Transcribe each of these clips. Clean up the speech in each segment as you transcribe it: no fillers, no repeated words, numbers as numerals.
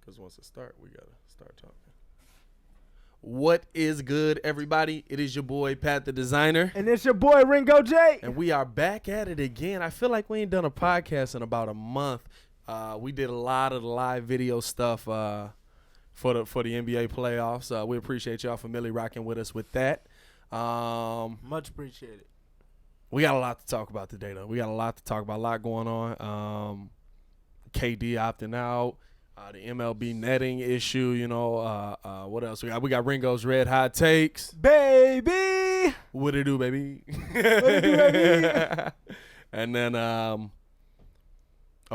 Because once it starts, we got to start talking. What is good, everybody? It is your boy, Pat the Designer. And it's your boy, Ringo J. And we are back at it again. I feel like we ain't done a podcast in about a month. We did a lot of the live video stuff for the NBA playoffs. We appreciate y'all for really rocking with us with that. Much appreciated. We got a lot to talk about today, though. We got a lot to talk about, a lot going on. KD opting out. The MLB netting issue, what else we got? We got Ringo's red hot takes. Baby! What it do, baby? What it do, baby? And then, of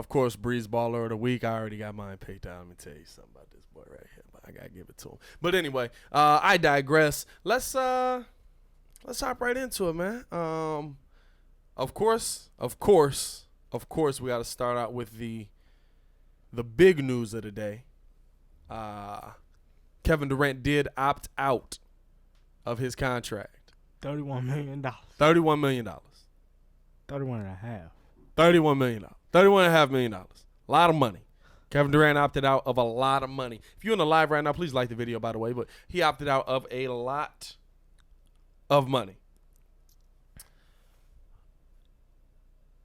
course, Breeze Baller of the Week. I already got mine picked out. Let me tell you something about this boy right here. But I got to give it to him. But anyway, I digress. Let's hop right into it, man. Of course, we got to start out with the big news of the day. Kevin Durant did opt out of his contract. $31 million. $31 million. 31 and a half. $31 million. $31.5 million. A lot of money. Kevin Durant opted out of a lot of money. If you're in the live right now, please like the video, by the way. But he opted out of a lot of money.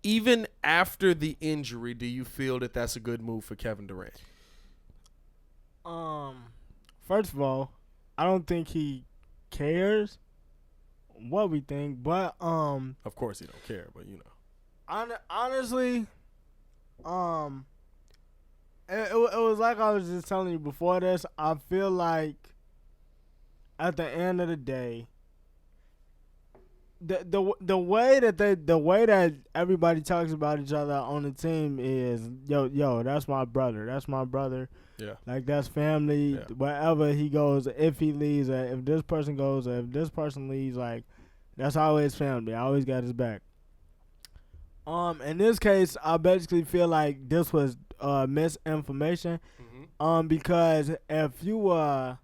Even after the injury, do you feel that that's a good move for Kevin Durant? First of all, I don't think he cares what we think, but of course he don't care, but honestly, it was like I was just telling you before this. I feel like at the end of the day, the way that everybody talks about each other on the team is yo, that's my brother. That's my brother. Yeah. Like that's family. Yeah. Wherever he goes, if he leaves, if this person goes, if this person leaves, like that's always family. I always got his back. In this case, I basically feel like this was misinformation. Mm-hmm. Because if you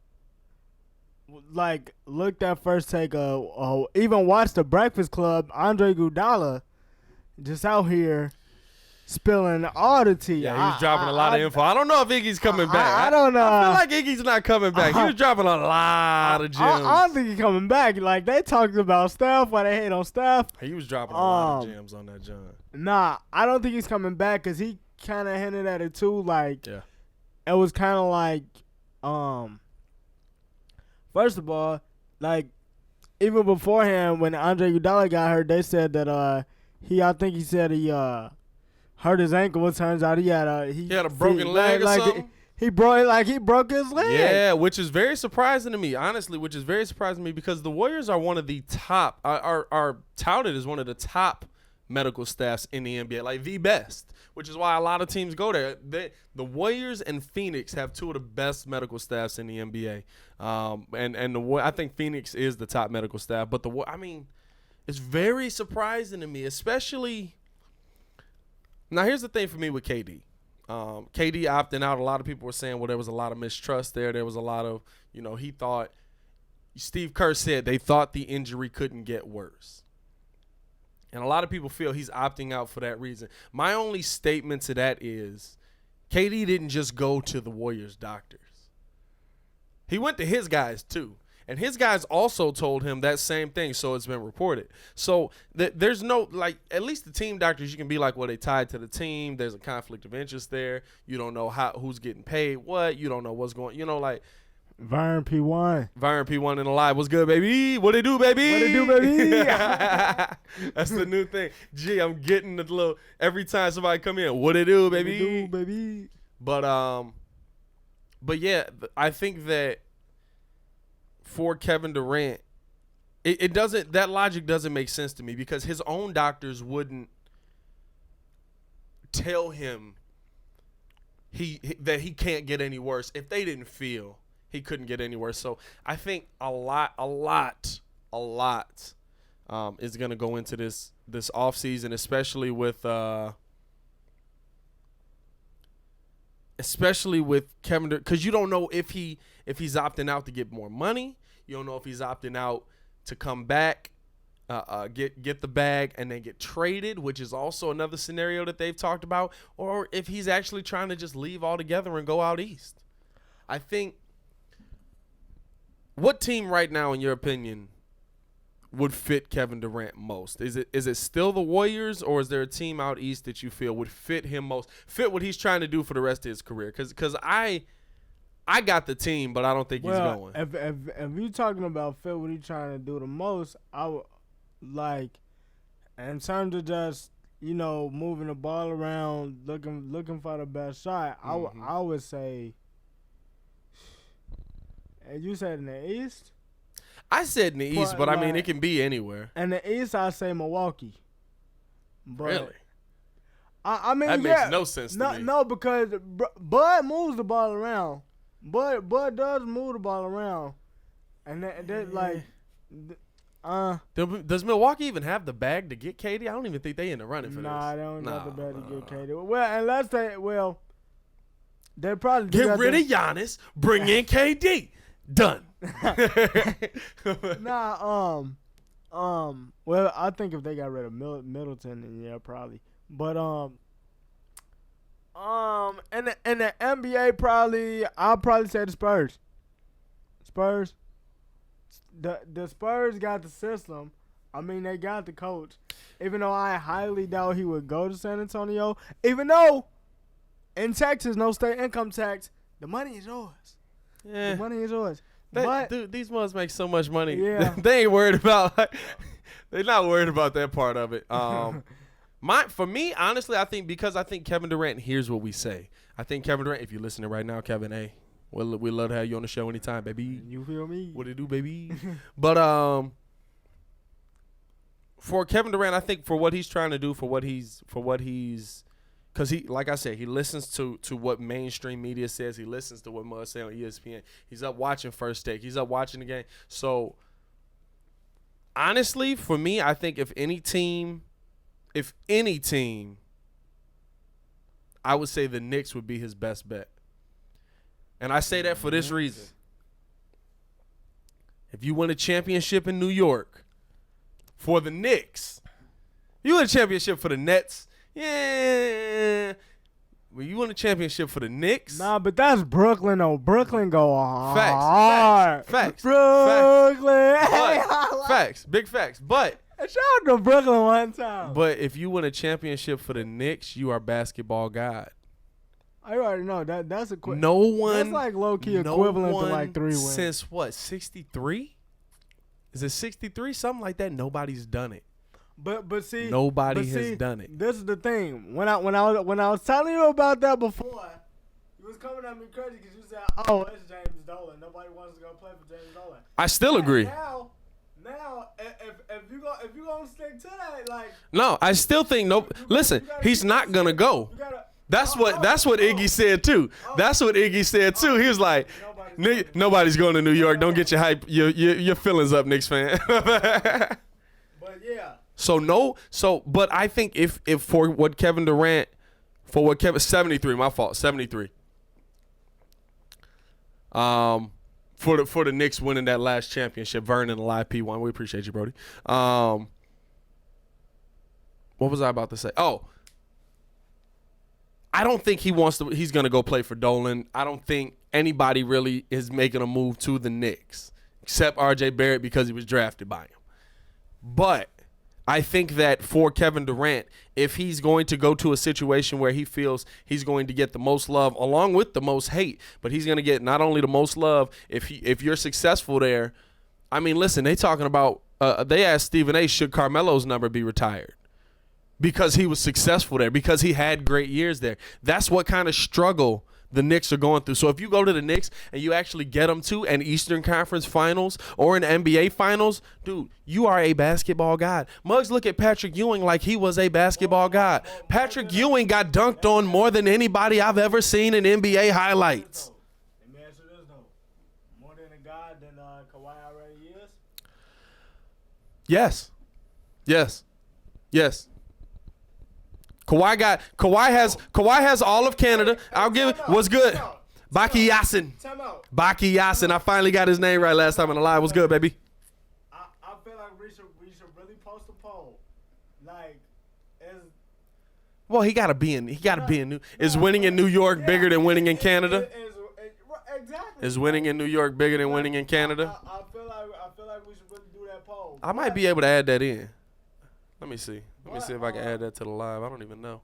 like looked at first take even watched the Breakfast Club, Andre Iguodala just out here spilling all the tea. Yeah, he was dropping a lot of info. I don't know if Iggy's coming back. I don't know. I feel like Iggy's not coming back. He was dropping a lot of gems. I don't think he's coming back. Like they talked about Steph, why they hate on Steph. He was dropping a lot of gems on that John. Nah, I don't think he's coming back because he kind of hinted at it too. Like, yeah, it was kind of like, first of all, like even beforehand when Andre Iguodala got hurt, they said that I think he said he hurt his ankle. It turns out he had a broken leg or something. He broke his leg. Yeah, which is very surprising to me, honestly. Which is very surprising to me because the Warriors are one of the top, are touted as one of the top medical staffs in the NBA, like the best. Which is why a lot of teams go there. The Warriors and Phoenix have two of the best medical staffs in the NBA. I think Phoenix is the top medical staff. But it's very surprising to me, especially. Now, here's the thing for me with KD. KD opting out. A lot of people were saying, well, there was a lot of mistrust there. There was a lot of, he thought. Steve Kerr said they thought the injury couldn't get worse. And a lot of people feel he's opting out for that reason. My only statement to that is KD didn't just go to the Warriors doctors. He went to his guys too. And his guys also told him that same thing, so it's been reported. So there's no, at least the team doctors, you can be like, well, they tied to the team. There's a conflict of interest there. You don't know who's getting paid what. You don't know what's going, Vern P1 in the live. What's good, baby? What it do, baby? What it do, baby? That's the new thing. Gee, I'm getting the little every time somebody come in. What it do, baby? What it do, baby? But yeah, I think that for Kevin Durant, it doesn't. That logic doesn't make sense to me because his own doctors wouldn't tell him that he can't get any worse if they didn't feel he couldn't get any worse. So I think a lot is going to go into this offseason, especially with Kevin, because you don't know if he's opting out to get more money. You don't know if he's opting out to come back, get the bag, and then get traded, which is also another scenario that they've talked about, or if he's actually trying to just leave altogether and go out east. I think what team right now, in your opinion, would fit Kevin Durant most? Is it still the Warriors, or is there a team out east that you feel would fit him most, fit what he's trying to do for the rest of his career? Because I got the team, but I don't think he's going. If you're talking about fit what he's trying to do the most, I would like, in terms of just, you know, moving the ball around, looking for the best shot, I would say, and you said in the East? I said in the East, but I mean, it can be anywhere. In the East, I say Milwaukee. But really? I mean, that makes no sense to me. No, because Bud moves the ball around. Bud does move the ball around. And that like... Does Milwaukee even have the bag to get KD? I don't even think they in the running for this. Nah, they don't have the bag to get KD. Well, unless they probably get rid of Giannis, bring in KD. Done. Well, I think if they got rid of Middleton, then yeah, probably. But in the NBA, I'll probably say the Spurs. The Spurs got the system. I mean, they got the coach. Even though I highly doubt he would go to San Antonio, even though in Texas, no state income tax, the money is yours. Yeah. The money is yours. But dude, these ones make so much money. Yeah. They ain't worried about. They're not worried about that part of it. For me, honestly, I think Kevin Durant hears what we say. I think Kevin Durant, if you're listening right now, Kevin, hey, we love to have you on the show anytime, baby. You feel me? What it do, baby? But for Kevin Durant, I think for what he's trying to do, for what he's, because he, like I said, he listens to what mainstream media says. He listens to what Mud say on ESPN. He's up watching First Take. He's up watching the game. So honestly, for me, I think if any team, I would say the Knicks would be his best bet. And I say that for this reason. If you win a championship in New York for the Knicks, you win a championship for the Nets, yeah. When you win a championship for the Knicks. Nah, but that's Brooklyn, though. Brooklyn go hard. Facts. Brooklyn. Facts. Big facts. But shout out to Brooklyn one time. But if you win a championship for the Knicks, you are basketball god. I already know that's a quick. No one. That's like low key equivalent to like 3 wins. Since what? 63? Is it 63? Something like that. Nobody's done it. But see, nobody has done it. This is the thing. When I was telling you about that before, you was coming at me crazy because you said, "Oh, it's James Dolan. Nobody wants to go play for James Dolan." I still agree. Now, if you gonna stick to that, like. No, I still think no. Listen, he's not gonna go. That's what Iggy said too. That's what Iggy said too. He was like, nobody's going to New York. Don't get your feelings up, Knicks fan. But yeah. But I think if for what Kevin Durant, 73, my fault, 73. For the Knicks winning that last championship, Vernon and Live P1. We appreciate you, Brody. What was I about to say? Oh. I don't think he's going to go play for Dolan. I don't think anybody really is making a move to the Knicks except R.J. Barrett because he was drafted by him. But I think that for Kevin Durant, if he's going to go to a situation where he feels he's going to get the most love along with the most hate, but he's going to get not only the most love, if you're successful there. I mean, listen, they talking about they asked Stephen A. should Carmelo's number be retired? Because he was successful there, because he had great years there. That's what kind of struggle the Knicks are going through. So if you go to the Knicks and you actually get them to an Eastern Conference Finals or an NBA Finals, dude, you are a basketball god. Muggs look at Patrick Ewing like he was a basketball god. Patrick Ewing got dunked on more than anybody I've ever seen in NBA highlights. Let me answer this, though. More than a god than Kawhi already is? Yes. Kawhi has all of Canada. I'll give it. What's good? Baki Yasin. I finally got his name right last time on the live. What's good, baby? I feel like we should really post a poll. Like, well, he gotta be in New. Is winning in New York bigger than winning in Canada? exactly. Is winning in New York bigger than winning in Canada? I feel like we should really do that poll. I might be able to add that in. Let me see. Let me see if I can add that to the live. I don't even know.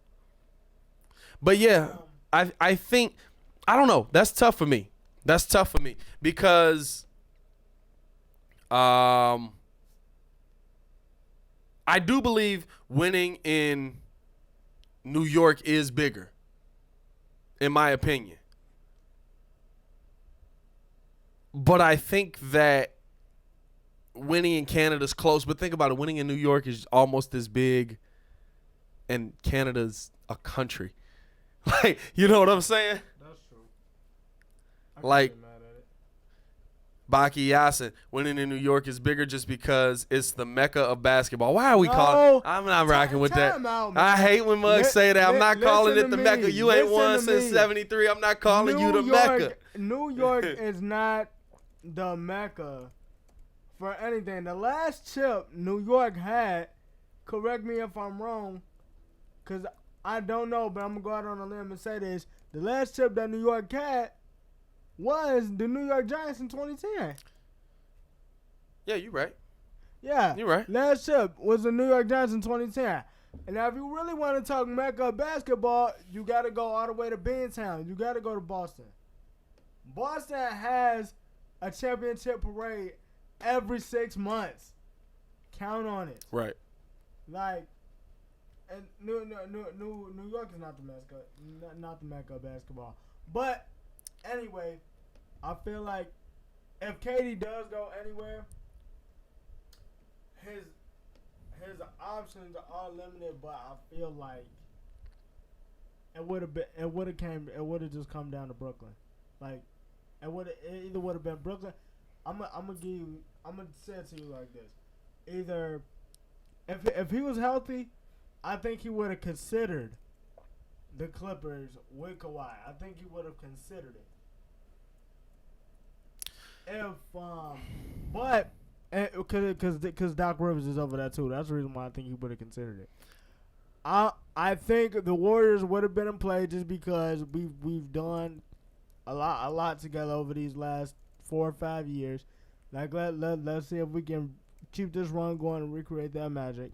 But yeah, I think, I don't know. That's tough for me. That's tough for me because I do believe winning in New York is bigger, in my opinion. But I think that winning in Canada is close. But think about it. Winning in New York is almost as big, and Canada's a country. Like, you know what I'm saying? That's true. Like, Baki Yasin, winning in New York is bigger just because it's the Mecca of basketball. Why are we calling? I'm not rocking with that. I hate when mugs say that. I'm not calling it the Mecca. You ain't won since 73. I'm not calling you the Mecca. New York is not the Mecca for anything. The last chip New York had, correct me if I'm wrong, because I don't know, but I'm going to go out on a limb and say this. The last chip that New York had was the New York Giants in 2010. Yeah, you're right. Yeah. You're right. Last chip was the New York Giants in 2010. And now if you really want to talk Mecca basketball, you got to go all the way to Beantown. You got to go to Boston. Boston has a championship parade every 6 months. Count on it. Right. Like, and New York is not the Mecca, not the Mecca of basketball. But anyway, I feel like if KD does go anywhere, his options are limited. But I feel like it would have just come down to Brooklyn. Like, it either would have been Brooklyn. I'm gonna say it to you like this: either if he was healthy, I think he would have considered the Clippers with Kawhi. I think he would have considered it. But because Doc Rivers is over that too. That's the reason why I think he would have considered it. I think the Warriors would have been in play just because we've done a lot together over these last 4 or 5 years. Like let's see if we can keep this run going and recreate that magic.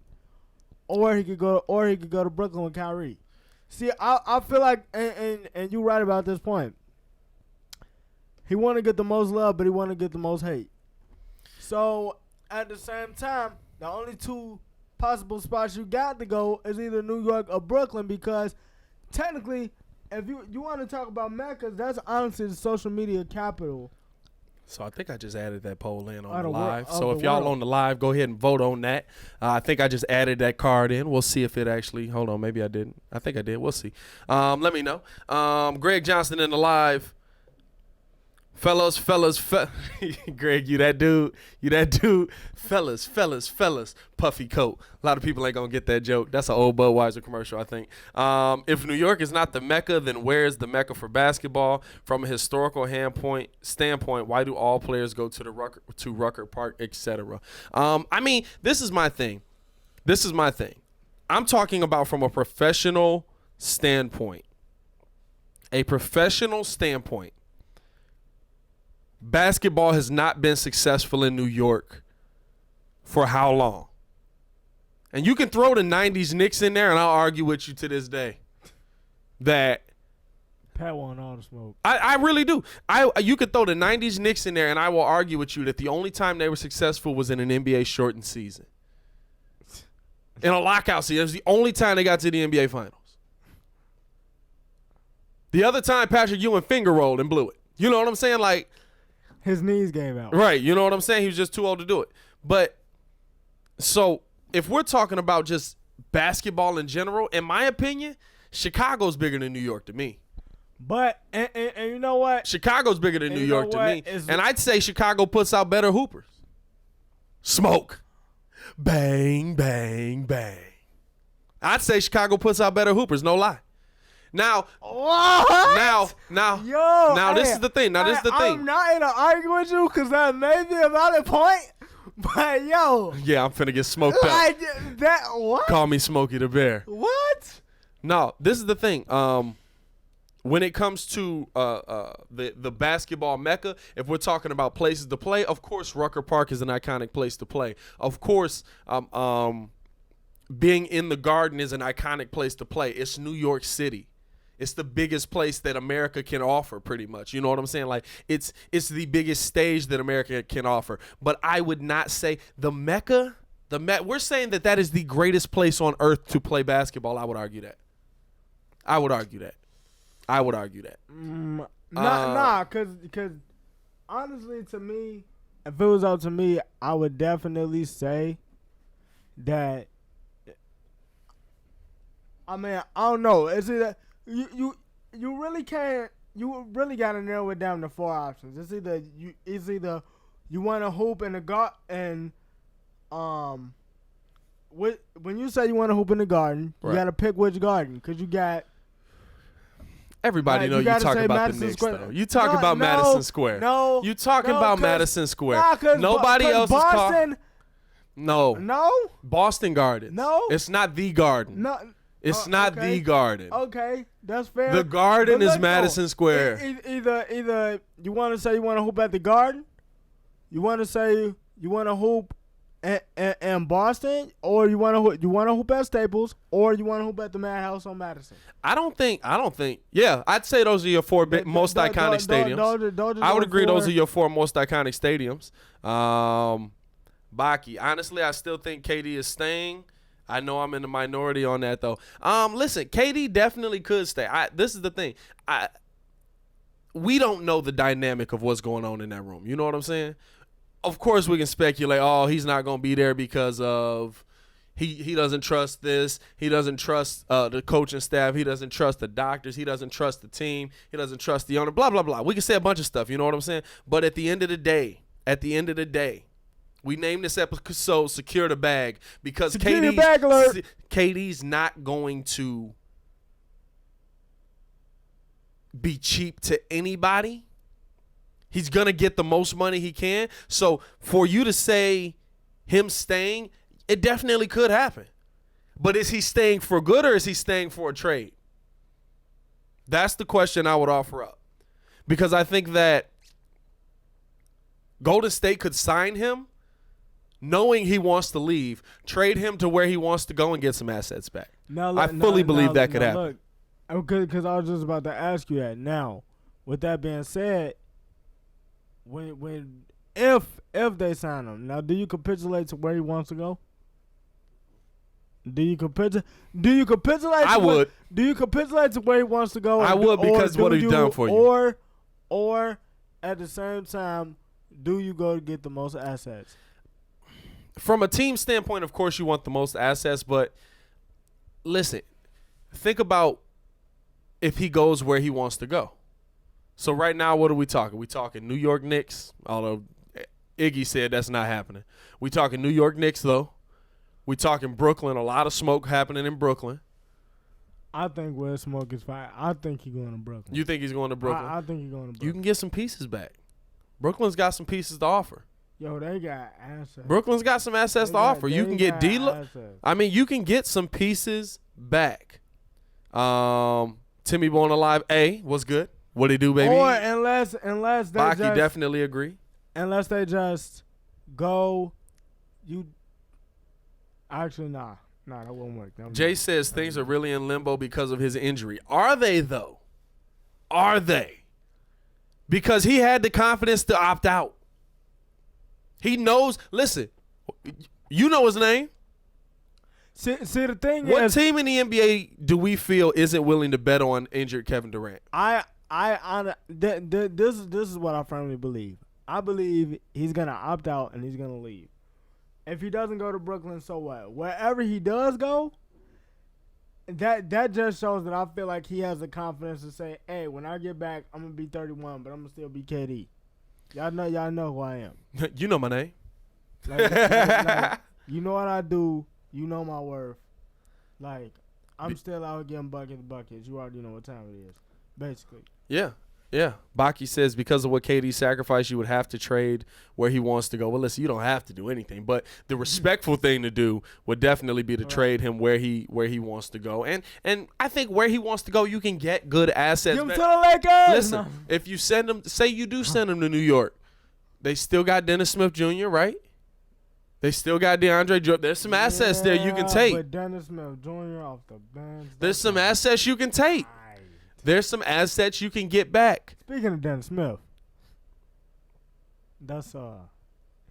Or he could go to Brooklyn with Kyrie. See, I feel like, and you're right about this point. He want to get the most love, but he want to get the most hate. So at the same time, the only two possible spots you got to go is either New York or Brooklyn, because technically, if you want to talk about Mecca, that's honestly the social media capital. So I think I just added that poll in on the live. So if y'all on the live, go ahead and vote on that. I think I just added that card in. We'll see if it actually. Hold on, maybe I didn't. I think I did. We'll see. Let me know. Greg Johnson in the live. Fellas. Greg, you that dude. Fellas. Puffy coat. A lot of people ain't going to get that joke. That's an old Budweiser commercial, I think. If New York is not the Mecca, then where is the Mecca for basketball? From a historical standpoint, why do all players go to Rucker Park, etc.? I mean, this is my thing. I'm talking about from a professional standpoint. Basketball has not been successful in New York for how long? And you can throw the 90s Knicks in there, and I'll argue with you to this day that Pat won all the smoke. I really do. You could throw the 90s Knicks in there, and I will argue with you that the only time they were successful was in an NBA shortened season. In a lockout season. It was the only time they got to the NBA Finals. The other time, Patrick Ewing finger rolled and blew it. You know what I'm saying? Like, his knees gave out. Right. You know what I'm saying? He was just too old to do it. But so if we're talking about just basketball in general, in my opinion, Chicago's bigger than New York to me. But, and you know what? Chicago's bigger than New York to me. And I'd say Chicago puts out better hoopers. Smoke. Bang, bang, bang. I'd say Chicago puts out better hoopers, no lie. Now, what? Now, this is the thing. I'm not in an argument with you because that may be a valid point, but yeah, I'm finna get smoked up. What? Call me Smokey the Bear. What? No, this is the thing. when it comes to the basketball mecca, if we're talking about places to play, of course Rucker Park is an iconic place to play. Of course, being in the Garden is an iconic place to play. It's New York City. It's the biggest place that America can offer, pretty much. You know what I'm saying? Like, it's the biggest stage that America can offer. But I would not say the Mecca, we're saying that is the greatest place on earth to play basketball. I would argue that. Because honestly, to me, if it was up to me, I would definitely say that. I mean, I don't know. Is it you really can't. You really gotta narrow it down to 4 options. It's either you want to hoop in the Garden, and when you say you want to hoop in the Garden, you gotta pick which Garden, because you got. Everybody know you talk about the Knicks, though. You talk about Madison Square. No. You talking about Madison Square. Nobody else is called. No. Boston Gardens. No. It's not the Garden. No. It's not the Garden. Okay, that's fair. The Garden is Madison Square. Either you want to say you want to hoop at the Garden, you want to say you want to hoop in Boston, or you want to hoop at Staples, or you want to hoop at the Madhouse on Madison. I don't think. Yeah, I'd say those are your 4 most iconic stadiums. I would agree those are your 4 most iconic stadiums. Baki, honestly, I still think KD is staying. I know I'm in the minority on that, though. Listen, KD definitely could stay. This is the thing. We don't know the dynamic of what's going on in that room. You know what I'm saying? Of course, we can speculate, he's not going to be there because of he doesn't trust this. He doesn't trust the coaching staff. He doesn't trust the doctors. He doesn't trust the team. He doesn't trust the owner, blah, blah, blah. We can say a bunch of stuff. You know what I'm saying? But at the end of the day, we named this episode "Secure the Bag" because KD's not going to be cheap to anybody. He's gonna get the most money he can. So for you to say him staying, it definitely could happen. But is he staying for good or is he staying for a trade? That's the question I would offer up, because I think that Golden State could sign him, knowing he wants to leave, trade him to where he wants to go and get some assets back. I fully believe that could happen. Because I was just about to ask you that. Now, with that being said, if they sign him, now do you capitulate to where he wants to go? Do you capitulate? I would. Do you capitulate to where he wants to go? I would, because what have you done for you? Or at the same time, do you go to get the most assets? From a team standpoint, of course, you want the most assets, but listen, think about if he goes where he wants to go. So right now, what are we talking? We talking New York Knicks, although Iggy said that's not happening. We talking New York Knicks, though. We talking Brooklyn, a lot of smoke happening in Brooklyn. I think where smoke is fire. I think he's going to Brooklyn. You think he's going to Brooklyn? I think he's going to Brooklyn. You can get some pieces back. Brooklyn's got some pieces to offer. Yo, they got assets. Brooklyn's got some assets to offer. You can get D-Lo. I mean, you can get some pieces back. Timmy Bone Alive A was good. What he do, baby? Or unless they Baki definitely agree. Unless they just go, actually nah, that won't work. Jay says things are really in limbo because of his injury. Are they though? Are they? Because he had the confidence to opt out. He knows. Listen, you know his name. See, the thing what is, team in the NBA do we feel isn't willing to bet on injured Kevin Durant? This is what I firmly believe. I believe he's gonna opt out and he's gonna leave. If he doesn't go to Brooklyn, so what? Wherever he does go, that just shows that I feel like he has the confidence to say, "Hey, when I get back, I'm gonna be 31, but I'm gonna still be KD." Y'all know who I am. You know my name. Like, you know what I do. You know my worth. Like, I'm still out getting buckets. You already know what time it is, basically. Yeah. Yeah. Baki says because of what KD sacrificed, you would have to trade where he wants to go. Well, listen, you don't have to do anything, but the respectful thing to do would definitely be to trade him where he wants to go. And I think where he wants to go, you can get good assets. Give him to the Lakers. Listen, if you send him, say you do send him to New York, they still got Dennis Smith Jr., right? They still got DeAndre Jordan. There's some assets there you can take. But Dennis Smith Jr. off the bench. There's some assets you can take. There's some assets you can get back. Speaking of Dennis Smith, that's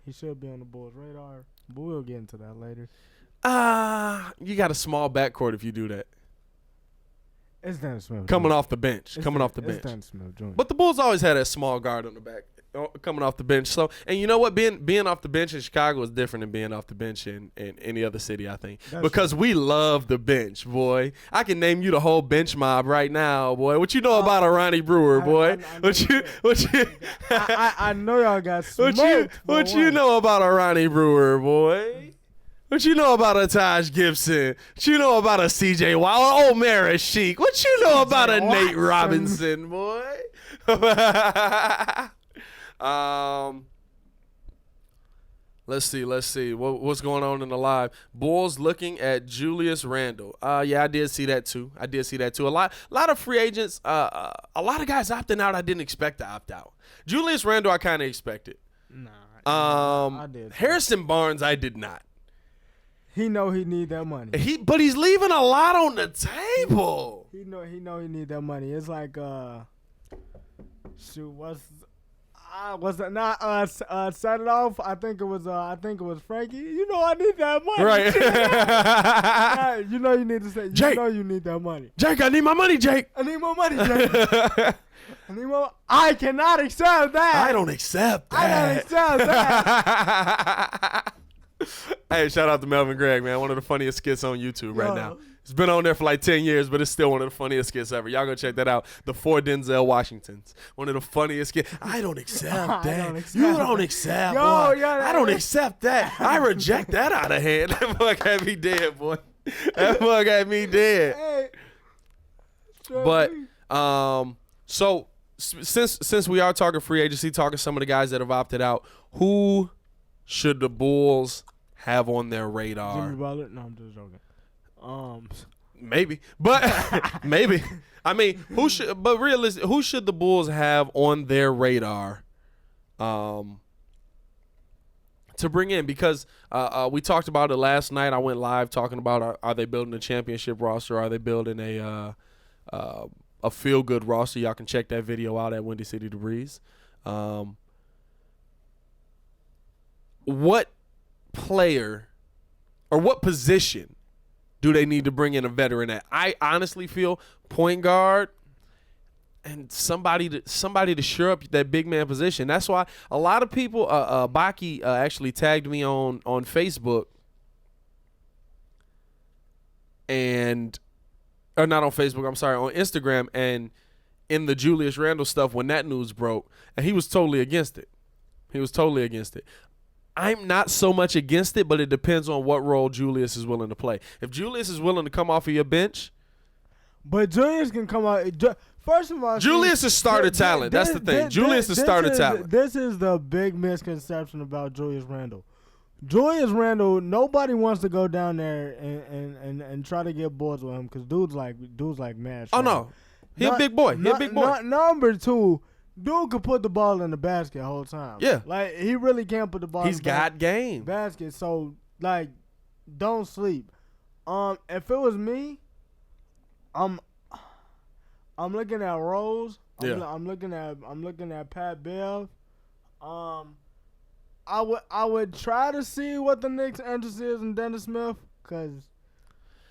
he should be on the Bulls' radar. But we'll get into that later. You got a small backcourt if you do that. It's Dennis Smith coming Jr. off the bench. It's Dennis Smith Jr. But the Bulls always had that small guard on the back. Coming off the bench. So, and you know what? Being off the bench in Chicago is different than being off the bench in any other city, I think. Because we love the bench, boy. I can name you the whole bench mob right now, boy. What you know about a Ronnie Brewer, boy? I know y'all got smoked. What you know about a Ronnie Brewer, boy? What you know about a Taj Gibson? What you know about a CJ Wild? Omar Sheik? What you know about a Nate Robinson, boy? Let's see. What's going on in the live? Bulls looking at Julius Randle. Yeah, I did see that too. A lot of free agents. A lot of guys opting out. I didn't expect to opt out. Julius Randle, I kind of expected. I did. Harrison Barnes, I did not. He know he need that money. But he's leaving a lot on the table. He know he need that money. It's like was it not set it off? I think it was Frankie. You know I need that money. Right. You know you need to say Jake, you know you need that money. Jake, I need my money, Jake. I need more money, Jake. I need more. I cannot accept that. I don't accept that. Hey, shout out to Melvin Gregg, man. One of the funniest skits on YouTube right now. It's been on there for like 10 years, but it's still one of the funniest skits ever. Y'all go check that out. The 4 Denzel Washingtons. One of the funniest skits. I don't accept that. You don't accept, boy. I don't accept that. I reject that out of hand. That fuck had me dead, boy. That fuck had me dead. Hey. But, so since we are talking free agency, talking some of the guys that have opted out, who should the Bulls have on their radar? Jimmy Butler? No, I'm just joking. Maybe, but maybe. I mean, who should the Bulls have on their radar, to bring in? Because we talked about it last night. I went live talking about are they building a championship roster? Are they building a feel good roster? Y'all can check that video out at Windy City Debris. What player or what position do they need to bring in a veteran at? I honestly feel point guard and somebody to shore up that big man position. That's why a lot of people, Baki actually tagged me on Facebook, or not on Facebook, I'm sorry, on Instagram, and in the Julius Randle stuff when that news broke, and he was totally against it. I'm not so much against it, but it depends on what role Julius is willing to play. If Julius is willing to come off of your bench. But Julius can come out. First of all, Julius is starter talent. That's the thing. Julius is starter talent. This is the big misconception about Julius Randle. Julius Randle, nobody wants to go down there and try to get boards with him because dude's like mad. Oh, no. He a big boy. Number two, dude could put the ball in the basket the whole time. Yeah. Like, he really can't put the ball He's got game. Basket. So, like, don't sleep. If it was me, I'm looking at Rose. I'm looking at Pat Bev. I would try to see what the Knicks' interest is in Dennis Smith, because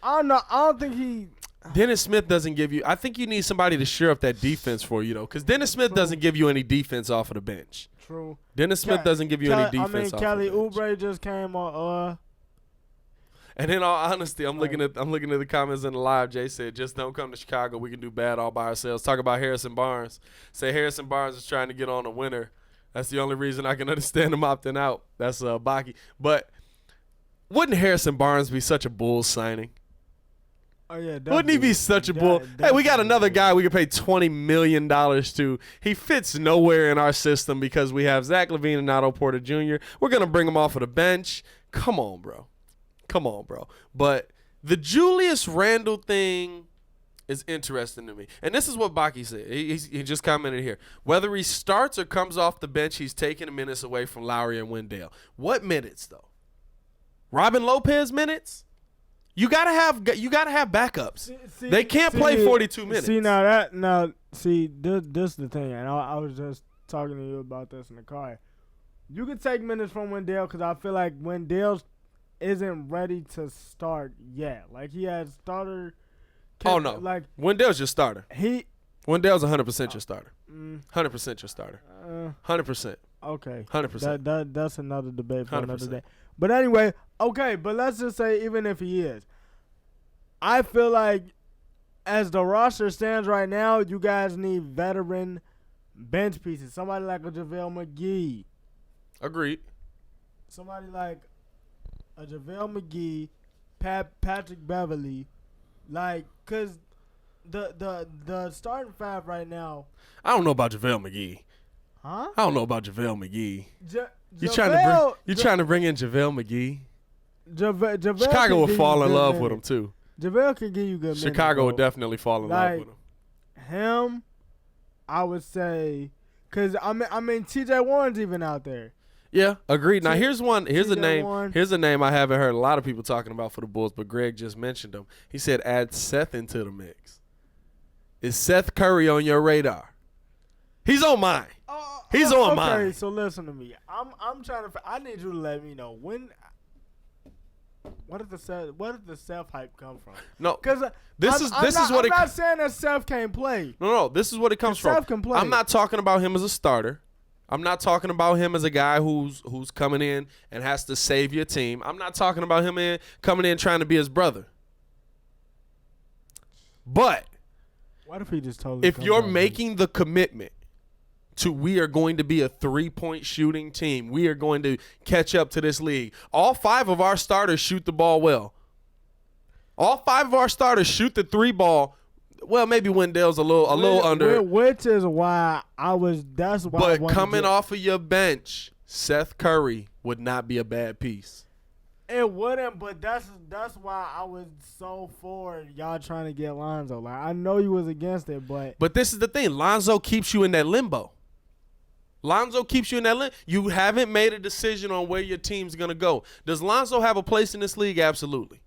I don't think he. Dennis Smith doesn't give you. I think you need somebody to shore up that defense for you, though, because Dennis Smith doesn't give you any defense off of the bench. True. Dennis Smith doesn't give you any defense off Kelly of the bench. Oubre just came on. And in all honesty, I'm looking at the comments in the live. Jay said, "Just don't come to Chicago. We can do bad all by ourselves." Talk about Harrison Barnes. Say Harrison Barnes is trying to get on a winner. That's the only reason I can understand him opting out. That's Baki. But wouldn't Harrison Barnes be such a Bulls signing? Oh yeah, wouldn't he be such a bull? Hey, we got another guy we could pay $20 million to. He fits nowhere in our system because we have Zach LaVine and Otto Porter Jr. We're gonna bring him off of the bench. Come on, bro. But the Julius Randle thing is interesting to me, and this is what Baki said. He just commented here. Whether he starts or comes off the bench, he's taking minutes away from Lowry and Wendell. What minutes though? Robin Lopez minutes? You gotta have backups. They can't play 42 minutes. See this is the thing, and I was just talking to you about this in the car. You can take minutes from Wendell because I feel like Wendell isn't ready to start yet. Like he has starter. Oh no, like Wendell's your starter. Wendell's 100% your starter. 100% your starter. 100%. Okay. 100%. That's another debate for 100%. another day. But anyway, okay. But let's just say even if he is, I feel like as the roster stands right now, you guys need veteran bench pieces. Somebody like a JaVale McGee. Agreed. Somebody like a JaVale McGee, Patrick Beverley, like, cause the starting five right now. I don't know about JaVale McGee. Huh? I don't know about JaVale McGee. You trying to bring in JaVale McGee? Chicago would fall in love with him too. JaVale can give you good. Chicago would definitely fall in love with him. Him, I would say, cause I mean T.J. Warren's even out there. Yeah, agreed. Now here's a name I haven't heard a lot of people talking about for the Bulls, but Greg just mentioned him. He said add Seth into the mix. Is Seth Curry on your radar? He's on mine. He's on mine. Okay, so listen to me. I'm trying to. I need you to let me know when. What did the Seth hype come from? No, because I'm not saying that Seth can't play. No, this is what it comes from. Seth can play. I'm not talking about him as a starter. I'm not talking about him as a guy who's coming in and has to save your team. I'm not talking about him coming in trying to be his brother. But what if he just totally? If you're making the commitment to we are going to be a 3-point shooting team, we are going to catch up to this league. All 5 of our starters shoot the ball well. All 5 of our starters shoot the 3 ball. Well, maybe Wendell's a little under. Which is why that's why. But coming off of your bench, Seth Curry would not be a bad piece. It wouldn't, but that's why I was so for y'all trying to get Lonzo. Like I know you was against it, but this is the thing. Lonzo keeps you in that limbo. You haven't made a decision on where your team's gonna go. Does Lonzo have a place in this league? Absolutely.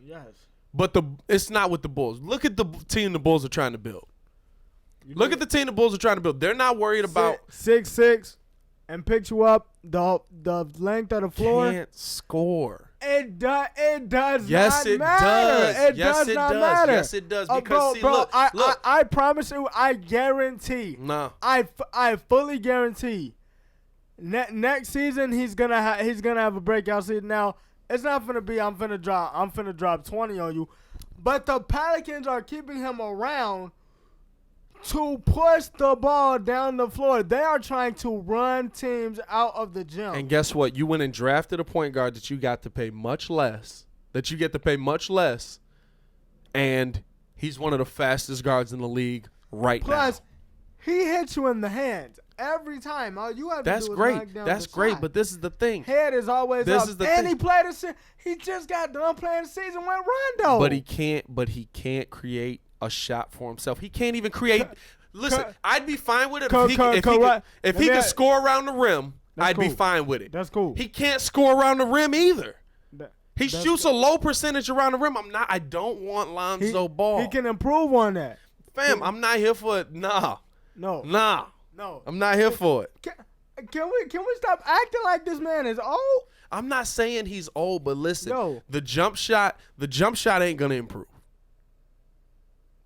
Yes. But it's not with the Bulls. Look at the team the Bulls are trying to build. Look at the team the Bulls are trying to build. They're not worried about 6'6" and pick you up the length of the floor. Can't score. It does yes, not it matter. Does. It yes, does it not does. matter. Yes, it does. Because look. I promise you, I guarantee. No. I fully guarantee. Next season he's gonna have a breakout season. Now it's not gonna be I'm finna drop 20 on you, but the Pelicans are keeping him around to push the ball down the floor. They are trying to run teams out of the gym. And guess what? You went and drafted a point guard that you got to pay much less. And he's one of the fastest guards in the league right now. Plus, he hits you in the hands every time. All you have to do is knock down That's the great, shot. But this is the thing. Head is always this up. Is the and thing. He just got done playing the season with Rondo. But he can't create a shot for himself. He can't even create. Listen, I'd be fine with it if he could score around the rim. I'd be fine with it. That's cool. He can't score around the rim either. He shoots a low percentage around the rim. I don't want Lonzo Ball. He can improve on that. Fam, I'm not here for it. Nah. No. I'm not here for it. Can we stop acting like this man is old? I'm not saying he's old, but listen, the jump shot ain't gonna improve.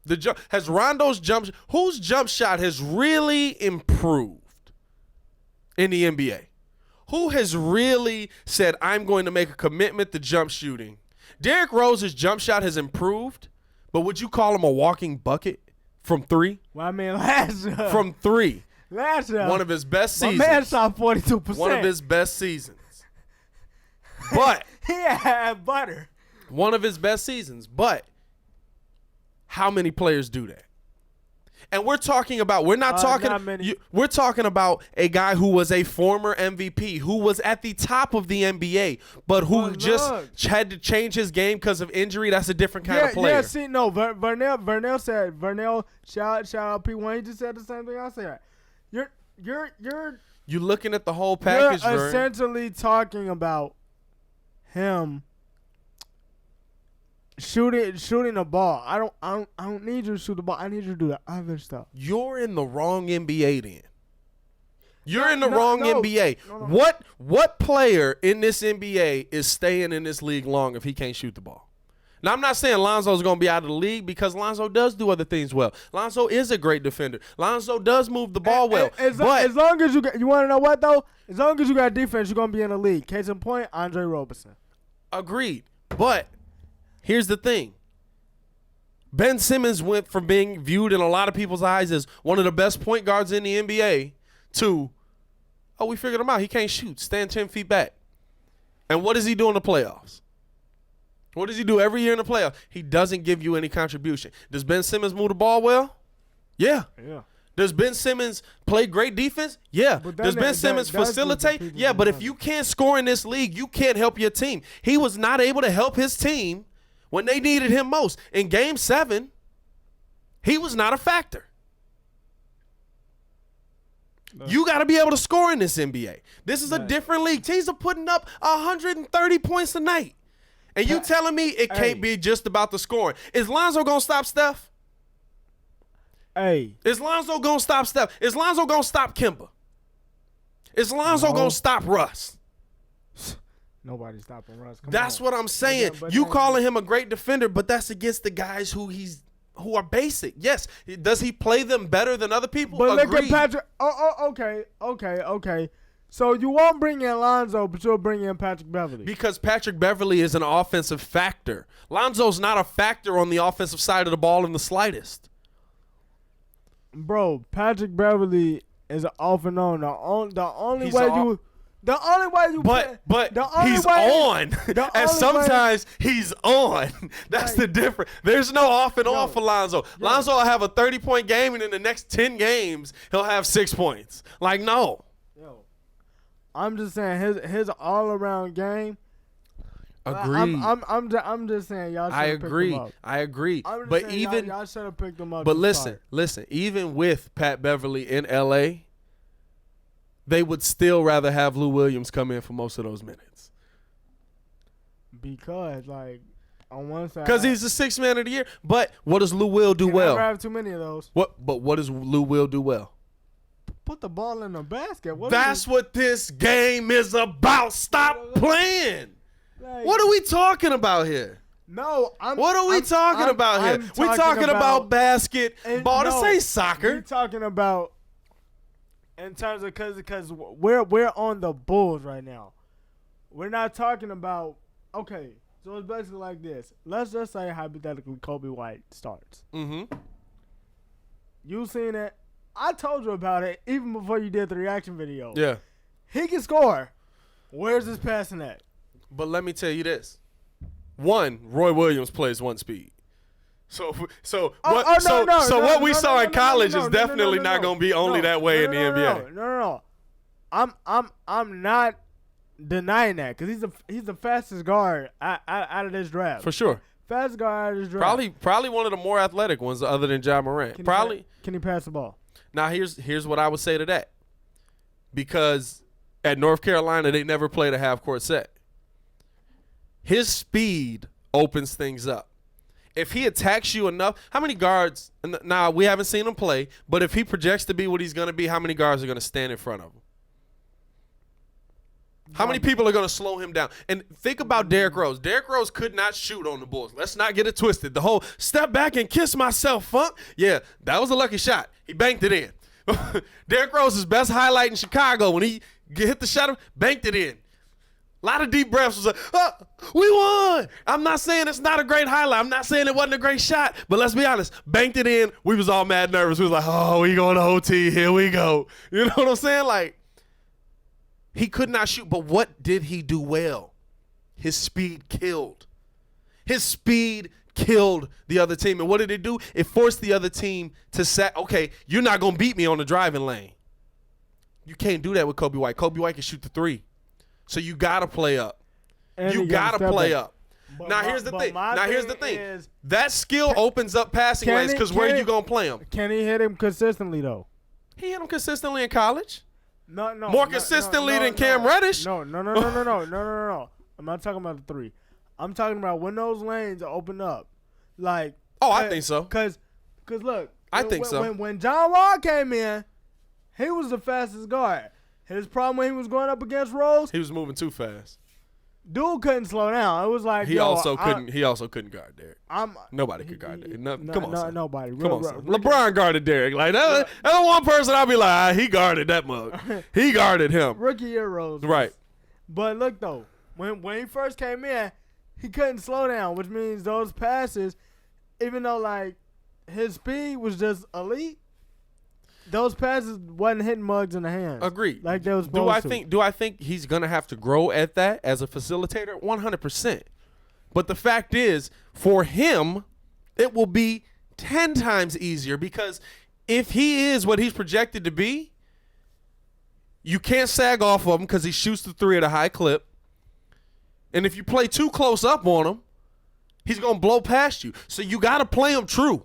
Whose jump shot has really improved in the NBA? Who has really said, I'm going to make a commitment to jump shooting? Derrick Rose's jump shot has improved, but would you call him a walking bucket from 3? Well, I mean, last year. From 3. Last year. One of his best seasons. My man shot 42%. One of his best seasons. But. He had butter. One of his best seasons. But How many players do that? And we're talking about, we're not we're talking about a guy who was a former MVP, who was at the top of the NBA, but who had to change his game because of injury. That's a different kind of player. Yeah, see, no, Vernell said, shout out P1, he just said the same thing I said. You're looking at the whole package, You're essentially talking about him shooting the ball. I don't need you to shoot the ball. I need you to do the other stuff. You're in the wrong NBA then. You're in the wrong NBA. No. What player in this NBA is staying in this league long if he can't shoot the ball? Now, I'm not saying Lonzo's going to be out of the league because Lonzo does do other things well. Lonzo is a great defender. Lonzo does move the ball well. As long as you want to know what, though? As long as you got defense, you're going to be in the league. Case in point, Andre Roberson. Agreed. But here's the thing. Ben Simmons went from being viewed in a lot of people's eyes as one of the best point guards in the NBA to, we figured him out. He can't shoot. Stand 10 feet back. And what does he do in the playoffs? What does he do every year in the playoffs? He doesn't give you any contribution. Does Ben Simmons move the ball well? Yeah. Does Ben Simmons play great defense? Yeah. Does Ben Simmons facilitate? Yeah, but if you can't score in this league, you can't help your team. He was not able to help his team when they needed him most. In Game 7, he was not a factor. You got to be able to score in this NBA. This is a different league. Teams are putting up 130 points a night. And you telling me it can't be just about the scoring. Is Lonzo going to stop Steph? Is Lonzo going to stop Steph? Is Lonzo going to stop Kemba? Is Lonzo going to stop Russ? Nobody's stopping Russ. That's what I'm saying. You calling him a great defender, but that's against the guys who are basic. Yes. Does he play them better than other people? But look at Patrick. Okay. So you won't bring in Lonzo, but you'll bring in Patrick Beverley. Because Patrick Beverley is an offensive factor. Lonzo's not a factor on the offensive side of the ball in the slightest. Bro, Patrick Beverley is off and on. The only way you he's on. And sometimes he's on. That's the difference. There's no off and on for Lonzo. Lonzo will have a 30-point game, and in the next 10 games, he'll have 6 points. Like, no. I'm just saying his all around game. Agreed. I'm just saying y'all should have picked him up. I agree. But even y'all should have picked him up. But listen. Even with Pat Beverley in LA, they would still rather have Lou Williams come in for most of those minutes. Because on one side, because he's the 6th man of the year. But what does Lou Will do well? Never have too many of those. What does Lou Will do well? Put the ball in the basket. That's what this game is about. Stop playing. What are we talking about here? What are we talking about here? We're talking about basketball. This ain't soccer. We're talking about in terms of because we're on the Bulls right now. We're not talking about so it's basically like this. Let's just say hypothetically Kobe White starts. Mm-hmm. You seen it? I told you about it even before you did the reaction video. Yeah. He can score. Where's his passing at? But let me tell you this. One, Roy Williams plays one speed. So what we saw in college is definitely not going to be only that way in the NBA. No. I'm not denying that because he's the fastest guard out of this draft. For sure. Fastest guard out of this draft. Probably one of the more athletic ones other than Ja Morant. Can he pass the ball? Now, here's what I would say to that. Because at North Carolina, they never played a half-court set. His speed opens things up. If he attacks you enough, how many guards – now, we haven't seen him play, but if he projects to be what he's going to be, how many guards are going to stand in front of him? How many people are going to slow him down? And think about Derrick Rose. Derrick Rose could not shoot on the Bulls. Let's not get it twisted. The whole step back and kiss myself funk. Yeah, that was a lucky shot. He banked it in. Derrick Rose's best highlight in Chicago when he hit the shot, banked it in. A lot of deep breaths. Was like, we won. I'm not saying it's not a great highlight. I'm not saying it wasn't a great shot. But let's be honest. Banked it in. We was all mad nervous. We was like, we going to OT. Here we go. You know what I'm saying? Like, he could not shoot. But what did he do well? His speed killed. His speed killed the other team. And what did it do? It forced the other team to say, okay, you're not going to beat me on the driving lane. You can't do that with Kobe White. Kobe White can shoot the three. So you got to play up. You got to play up. Now, here's the thing. That skill opens up passing lanes because where are you going to play him? Can he hit him consistently, though? He hit him consistently in college. No. More consistently than Cam Reddish. No. I'm not talking about the three. I'm talking about when those lanes are opened up. Like, I think so. Because look. I think so. When John Wall came in, he was the fastest guard. His problem when he was going up against Rose, he was moving too fast. Dude couldn't slow down. It was like he also couldn't guard Derek. Nobody could guard Derek. Come on, son. Nobody. Come on, son. LeBron guarded Derek. Like that's one person I'll be like, he guarded that mug. He guarded him. Rookie year Rose. Right. But look though, when he first came in, he couldn't slow down, which means those passes, even though like his speed was just elite, those passes wasn't hitting mugs in the hands. Agreed. Like they was supposed to. Do I think he's gonna have to grow at that as a facilitator? 100%. But the fact is, for him, it will be 10 times easier because if he is what he's projected to be, you can't sag off of him because he shoots the three at a high clip. And if you play too close up on him, he's gonna blow past you. So you gotta play him true.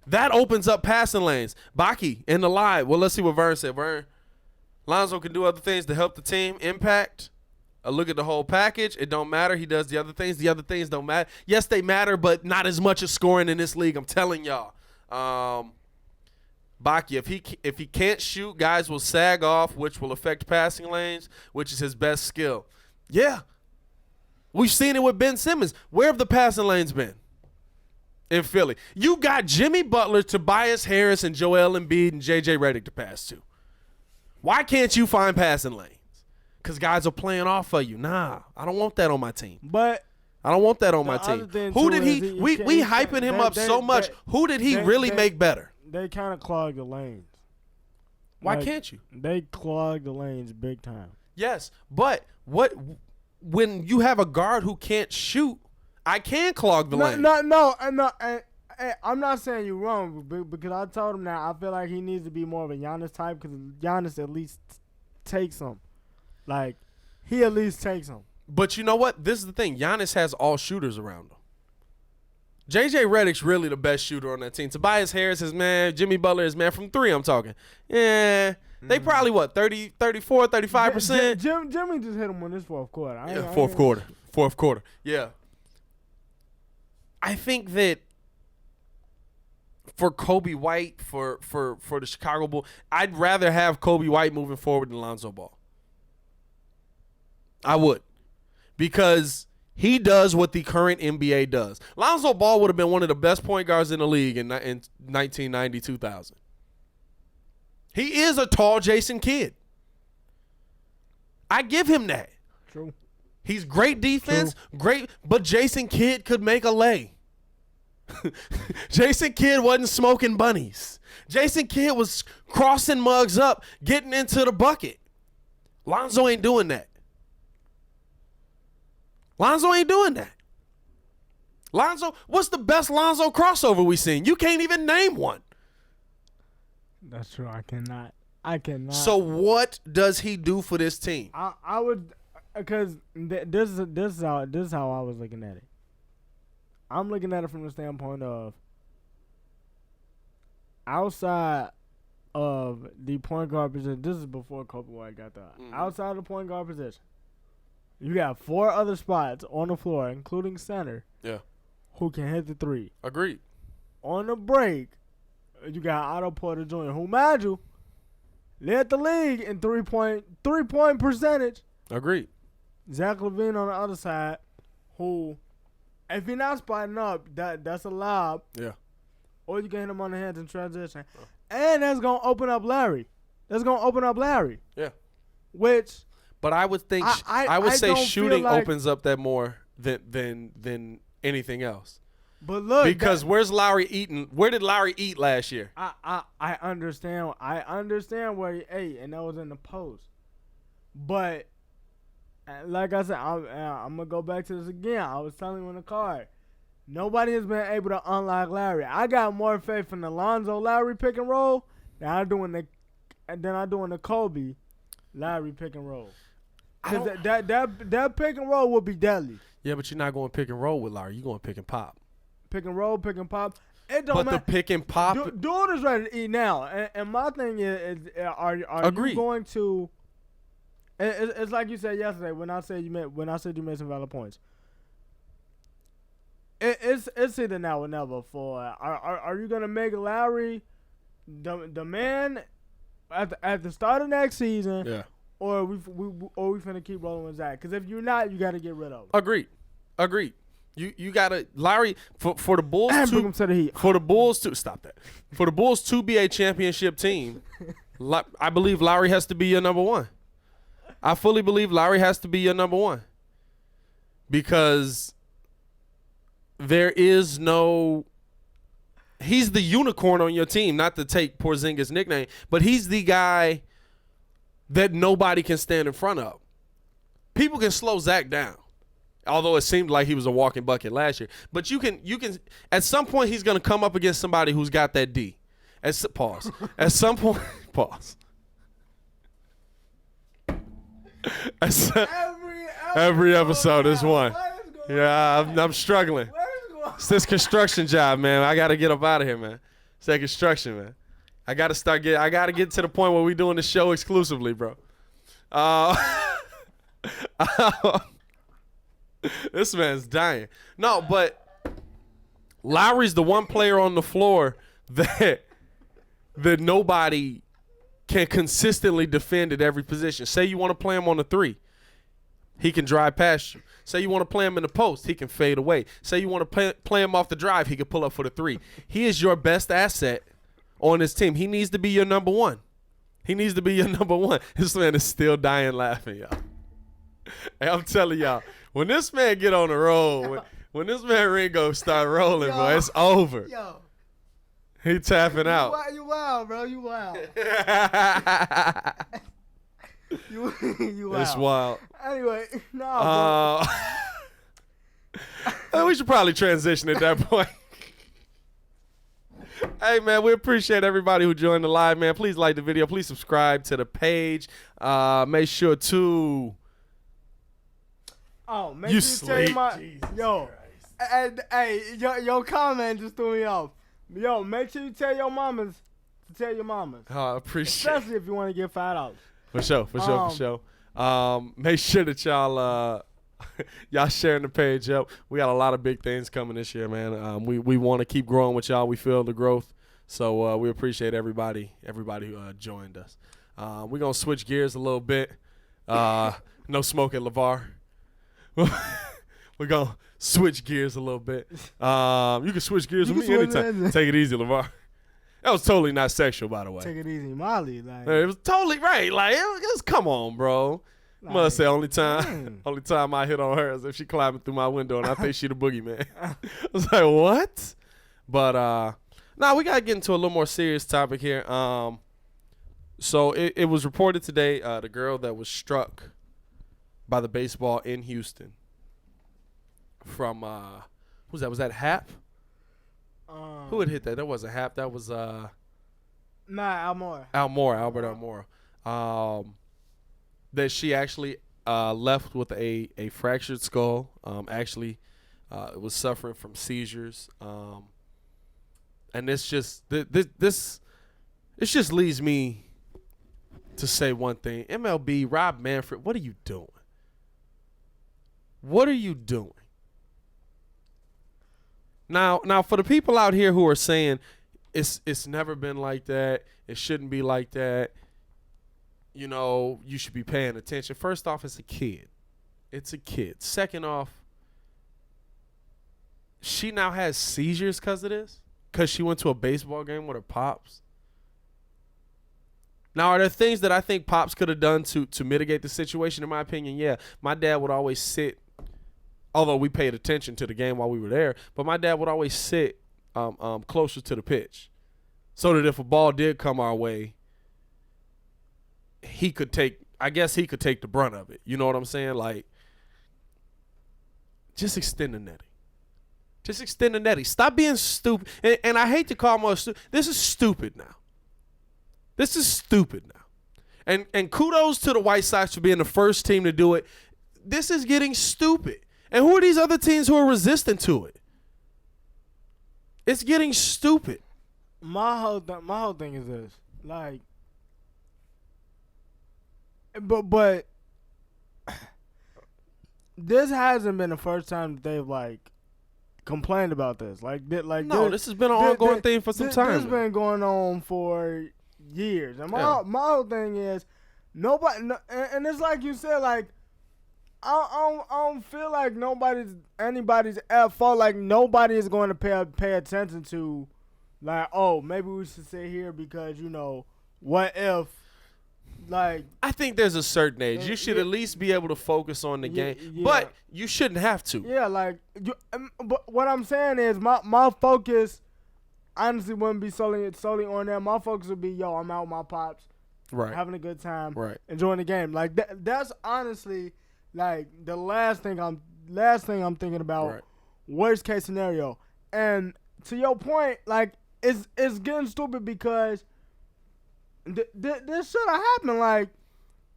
That opens up passing lanes. Baki in the live. Well, let's see what Vern said. Vern, Lonzo can do other things to help the team. Impact. Look at the whole package. It don't matter. He does the other things. The other things don't matter. Yes, they matter, but not as much as scoring in this league. I'm telling y'all. Baki, if he can't shoot, guys will sag off, which will affect passing lanes, which is his best skill. Yeah. We've seen it with Ben Simmons. Where have the passing lanes been? In Philly. You got Jimmy Butler, Tobias Harris, and Joel Embiid and J.J. Redick to pass to. Why can't you find passing lanes? Because guys are playing off of you. Nah, I don't want that on my team. But I don't want that on my team. Who did he we hyping him up so much. Who did he really make better? They kind of clog the lanes. Why can't you? They clog the lanes big time. Yes, but when you have a guard who can't shoot, I can clog the lane. No. I'm not saying you're wrong because I told him that I feel like he needs to be more of a Giannis type because Giannis at least takes him. Like, he at least takes him. But you know what? This is the thing. Giannis has all shooters around him. J.J. Redick's really the best shooter on that team. Tobias Harris is man. Jimmy Butler is man. From three, I'm talking. Yeah. They probably, 30, 34, 35%? Jimmy just hit him on this fourth quarter. Fourth quarter. Yeah. I think that for Kobe White, for the Chicago Bulls, I'd rather have Kobe White moving forward than Lonzo Ball. I would. Because he does what the current NBA does. Lonzo Ball would have been one of the best point guards in the league in 1990, 2000. He is a tall Jason Kidd. I give him that. True. He's great defense, great, but Jason Kidd could make a lay. Jason Kidd wasn't smoking bunnies. Jason Kidd was crossing mugs up, getting into the bucket. Lonzo ain't doing that. Lonzo, what's the best Lonzo crossover we seen? You can't even name one. That's true. I cannot. So what does he do for this team? I would, because this is how I was looking at it. I'm looking at it from the standpoint of outside of the point guard position. This is before Kobe White got there. Outside of the point guard position, you got 4 other spots on the floor, including center. Yeah. Who can hit the three? Agreed. On the break, you got Otto Porter Jr., who, mind you, led the league in three-point percentage. Agreed. Zach LaVine on the other side, who, if you're not spotting up, that's a lob. Yeah. Or you can hit him on the hands in transition. And that's going to open up Larry. Yeah. Which. But I would think I would say shooting opens up that more than anything else. But look, because where's Lowry eating? Where did Lowry eat last year? I understand. I understand where he ate, and that was in the post. But like I said, I'm gonna go back to this again. I was telling you in the car, Nobody has been able to unlock Larry. I got more faith in the Lonzo Larry pick and roll than I do in the Kobe Larry pick and roll. Because that pick and roll will be deadly. Yeah, but you're not going pick and roll with Larry. You're going pick and pop. Pick and roll, pick and pop. It don't matter. But the pick and pop. Dude is ready to eat now. And my thing is are you going to? It's like you said yesterday when I said you made some valid points. It's either now or never. Are you gonna make Larry the man at the start of next season? Yeah. Or we finna keep rolling with Zach? Because if you're not, you got to get rid of him. Agreed. You gotta Larry for the Bulls and bring him to the Heat. For the Bulls to stop that. For the Bulls to be a championship team, I believe Larry has to be your number one. I fully believe Larry has to be your number one because there is no. He's the unicorn on your team, not to take Porzingis' nickname, but he's the guy that nobody can stand in front of. People can slow Zach down, although it seemed like he was a walking bucket last year. But you can at some point he's going to come up against somebody who's got that D. At some point, pause. Every episode is one. Yeah, I'm struggling. It's this construction job, man. I got to get up out of here, man. It's that construction, man. I got to get to the point where we doing the show exclusively, bro. This man's dying. No, but Lowry's the one player on the floor that nobody can consistently defend at every position. Say you want to play him on the 3, he can drive past you. Say you want to play him in the post, he can fade away. Say you want to play him off the drive, he can pull up for the 3. He is your best asset on this team. He needs to be your number one. This man is still dying laughing, y'all. Hey, I'm telling y'all, when this man get on the road, when this man Ringo start rolling, bro, it's over. Yo. He tapping out. You wild, bro. You wild. you wild. It's wild. Anyway, no. We should probably transition at that point. Hey, man, we appreciate everybody who joined the live, man. Please like the video. Please subscribe to the page. Make sure to... Oh, make sure you tell your your comment just threw me off. Yo, make sure you tell your mamas to tell your mamas. Oh, I appreciate it. Especially if you want to get $5. For sure. Make sure that y'all y'all sharing the page up. We got a lot of big things coming this year, man. We want to keep growing with y'all. We feel the growth. So we appreciate everybody who joined us. We're going to switch gears a little bit. No smoke at LeVar. We're going to switch gears a little bit. You can switch gears with me anytime. Take it easy, LeVar. That was totally not sexual, by the way. Take it easy, Molly. It was totally right. Like, it was come on, bro. Must say only time I hit on her is if she climbing through my window and I think she the boogeyman. I was like, what? But we gotta get into a little more serious topic here. So it was reported today the girl that was struck by the baseball in Houston from who's that? Was that Hap? Who had hit that? That wasn't Hap. That was Albert Almora. That she actually left with a fractured skull. It was suffering from seizures. And it's just this just leads me to say one thing. MLB, Rob Manfred, what are you doing? What are you doing? Now for the people out here who are saying it's never been like that, it shouldn't be like that, you know, you should be paying attention. First off, it's a kid. It's a kid. Second off, she now has seizures because of this? Because she went to a baseball game with her pops? Now, are there things that I think pops could have done to mitigate the situation? In my opinion, yeah. My dad would always sit, although we paid attention to the game while we were there, but my dad would always sit closer to the pitch so that if a ball did come our way, he could take the brunt of it. You know what I'm saying? Like, just extend the netting. Just extend the netting. Stop being stupid. And I hate to call them stupid. This is stupid now. This is stupid now. And kudos to the White Sox for being the first team to do it. This is getting stupid. And who are these other teams who are resistant to it? It's getting stupid. My whole thing is this. Like, but this hasn't been the first time that they've like complained about this. This has been an ongoing thing for some time. This has been going on for years. And my whole thing is nobody. And it's like you said, like I don't feel like anybody's at fault. Like nobody is going to pay attention to, like, oh, maybe we should sit here because what if. Like, I think there's a certain age you should at least be able to focus on the game, but you shouldn't have to. Yeah, like, but what I'm saying is my focus honestly wouldn't be solely on that. My focus would be, I'm out with my pops, right, having a good time, right, enjoying the game. Like that's honestly like the last thing I'm thinking about. Right. Worst case scenario, and to your point, like it's getting stupid because. This should have happened. Like,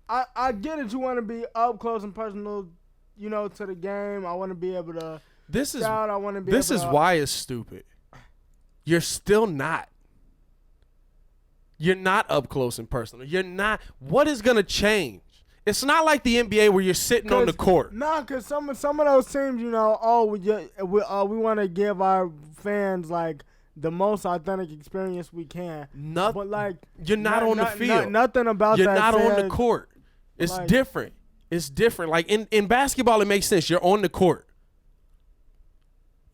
I get it. You want to be up close and personal, to the game. I want to be able to. This is why it's stupid. You're still not. You're not up close and personal. You're not. What is gonna change? It's not like the NBA where you're sitting on the court. Nah, because some of those teams, we want to give our fans like. The most authentic experience we can. But like you're not on the field. Nothing about you're that. You're not on the court. It's like, different. It's different. Like in basketball, it makes sense. You're on the court.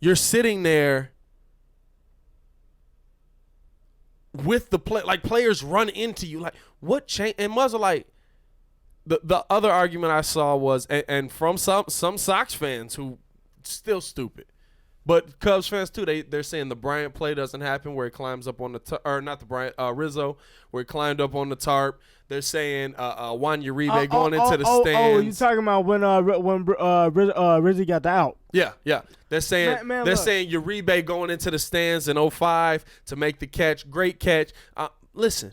You're sitting there with the play. Like players run into you. Like what change? And Muzzle, like the other argument I saw was, and from some Sox fans who still stupid. But Cubs fans too, they're saying the Bryant play doesn't happen where he climbs up on not the Bryant, Rizzo, where he climbed up on the tarp. They're saying Juan Uribe going into the stands. Oh, you talking about when Rizzo got the out? Yeah. They're saying saying Uribe going into the stands in 05 to make the catch. Great catch. Listen,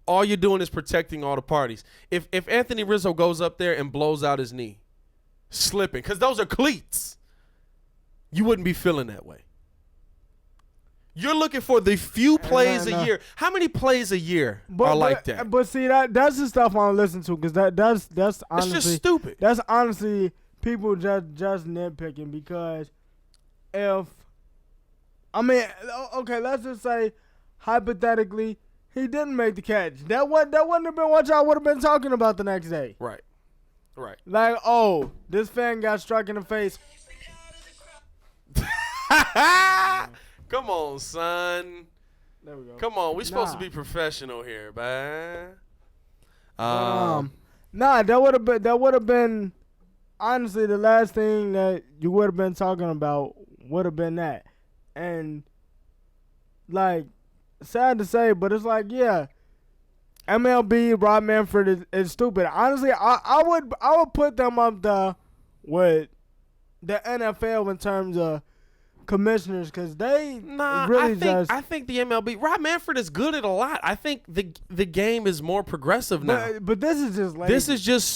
all you're doing is protecting all the parties. If Anthony Rizzo goes up there and blows out his knee, slipping, because those are cleats. You wouldn't be feeling that way. You're looking for the few plays a year. How many plays a year are like that? But see, that's the stuff I don't listen to because that's honestly it's just stupid. That's honestly people just nitpicking because okay, let's just say hypothetically he didn't make the catch. That wouldn't have been what y'all would have been talking about the next day. Right. Like, this fan got struck in the face. Come on, son. There we go. Come on, we supposed to be professional here, man. That would have been honestly the last thing that you would have been talking about would have been that. And like sad to say, but it's like, yeah, MLB Rob Manfred is stupid. Honestly, I would put them up there with the NFL in terms of commissioners because they I think the MLB Rob Manfred is good at a lot. I think the game is more progressive now. But this is just lazy.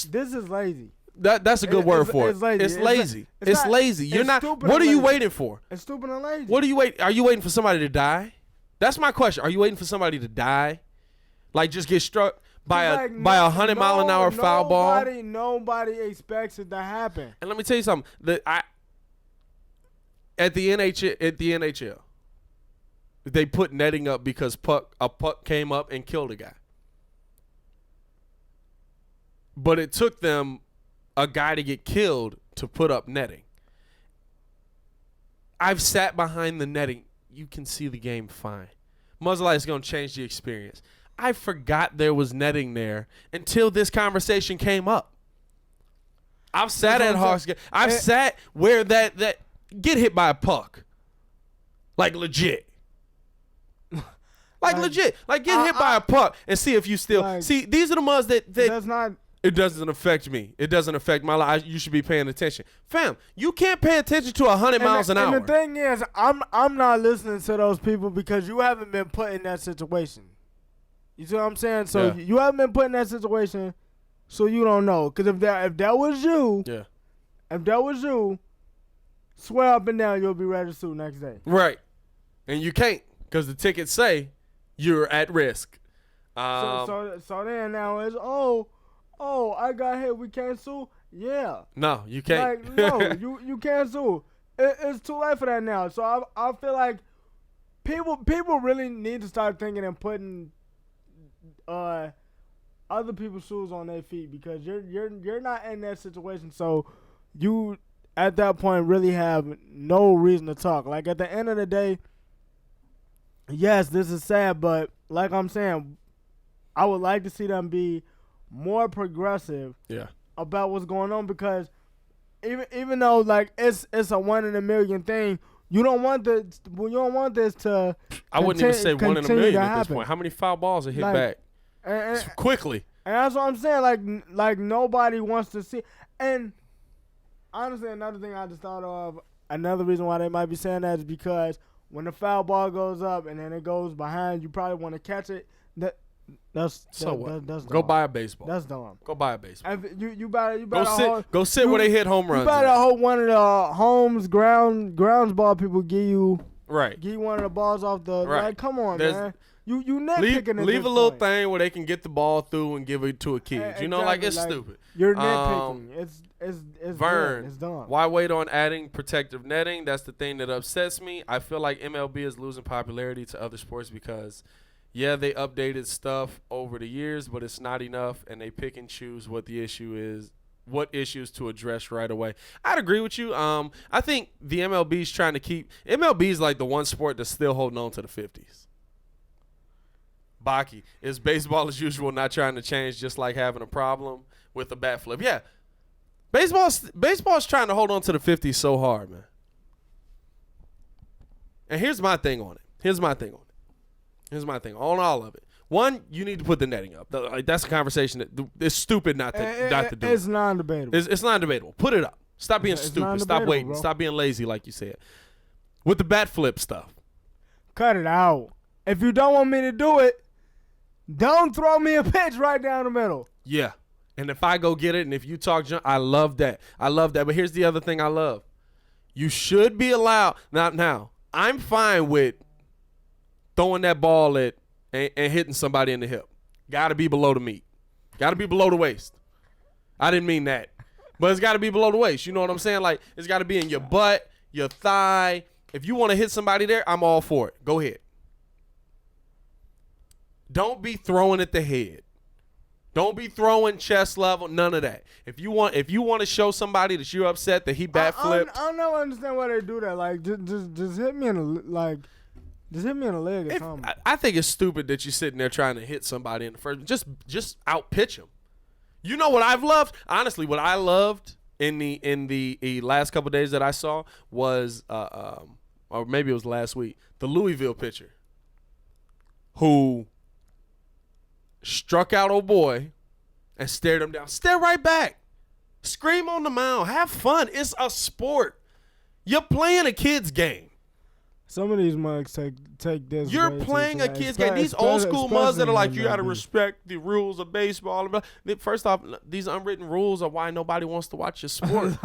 This is lazy. That's a good word for it. It's lazy. It's lazy. You're not. What are you waiting for? It's stupid and lazy. What are you waiting? Are you waiting for somebody to die? That's my question. Are you waiting for somebody to die? Like just get struck by a 100-mile-an-hour foul ball? Nobody expects it to happen. And let me tell you something. At the NHL, they put netting up because a puck came up and killed a guy. But it took them a guy to get killed to put up netting. I've sat behind the netting. You can see the game fine. Muzzle is going to change the experience. I forgot there was netting there until this conversation came up. I've sat at Hawks. I've sat where that get hit by a puck. Like legit. Like legit. Like get hit by a puck and see if you still see these are the ones that that's not It doesn't affect me. It doesn't affect my life. You should be paying attention. Fam, you can't pay attention to 100 miles an hour. And the thing is, I'm not listening to those people because you haven't been put in that situation. You see what I'm saying? So you haven't been put in that situation, so you don't know. Because if that was you, if that was you, swear up and down you'll be ready to sue next day. Right. And you can't because the tickets say you're at risk. So then now it's, I got hit. We can't sue. Yeah. No, you can't. Like, no, you can't sue. It's too late for that now. So I feel like people really need to start thinking and putting other people's shoes on their feet because you're not in that situation. So you at that point really have no reason to talk. Like at the end of the day, yes, this is sad, but like I'm saying, I would like to see them be more progressive about what's going on because even though like it's a 1 in a million thing, you don't want this to. I wouldn't even say 1 in a million at this point. How many foul balls are hit back quickly? And that's what I'm saying. Like nobody wants to see. And honestly, another thing I just thought of, another reason why they might be saying that is because when the foul ball goes up and then it goes behind, you probably want to catch it. That's go buy a baseball. That's dumb. Go buy a baseball. You better go sit where they hit home runs. You better hope one of the homes grounds ball people give you one of the balls off the like. Come on, man. You nitpicking. Leave a little thing where they can get the ball through and give it to a kid. Exactly. You know, like it's stupid. You're nitpicking. It's Vern. It's dumb. Why wait on adding protective netting? That's the thing that upsets me. I feel like MLB is losing popularity to other sports because. Yeah, they updated stuff over the years, but it's not enough, and they pick and choose what the issue is, what issues to address right away. I'd agree with you. I think the MLB's trying to keep – MLB's like the one sport that's still holding on to the 50s. Baki, is baseball as usual not trying to change just like having a problem with a bat flip? Yeah. Baseball's trying to hold on to the 50s so hard, man. And here's my thing on it. Here's my thing on all of it. One, you need to put the netting up. That's a conversation that it's stupid not to do. It's non-debatable. It's non-debatable. Put it up. Stop being stupid. Stop waiting. Bro. Stop being lazy, like you said. With the bat flip stuff. Cut it out. If you don't want me to do it, don't throw me a pitch right down the middle. Yeah. And if I go get it and if you talk junk, I love that. But here's the other thing I love. You should be allowed. Now, I'm fine with throwing that ball at and hitting somebody in the hip. Got to be below the meat. Got to be below the waist. I didn't mean that. But it's got to be below the waist. You know what I'm saying? Like, it's got to be in your butt, your thigh. If you want to hit somebody there, I'm all for it. Go ahead. Don't be throwing at the head. Don't be throwing chest level. None of that. If you want to show somebody that you're upset that he bat flipped. I don't understand why they do that. Like, just hit me in the Just hit me in the leg or something. I think it's stupid that you're sitting there trying to hit somebody in the first. Just out pitch him. You know what I've loved? Honestly, what I loved in the last couple of days that I saw was, or maybe it was last week, the Louisville pitcher who struck out old boy and stared him down. Stare right back. Scream on the mound. Have fun. It's a sport. You're playing a kid's game. Some of these mugs take this. You're playing a kid's game. These old school mugs that are like, you got to respect the rules of baseball. First off, these unwritten rules are why nobody wants to watch your sport.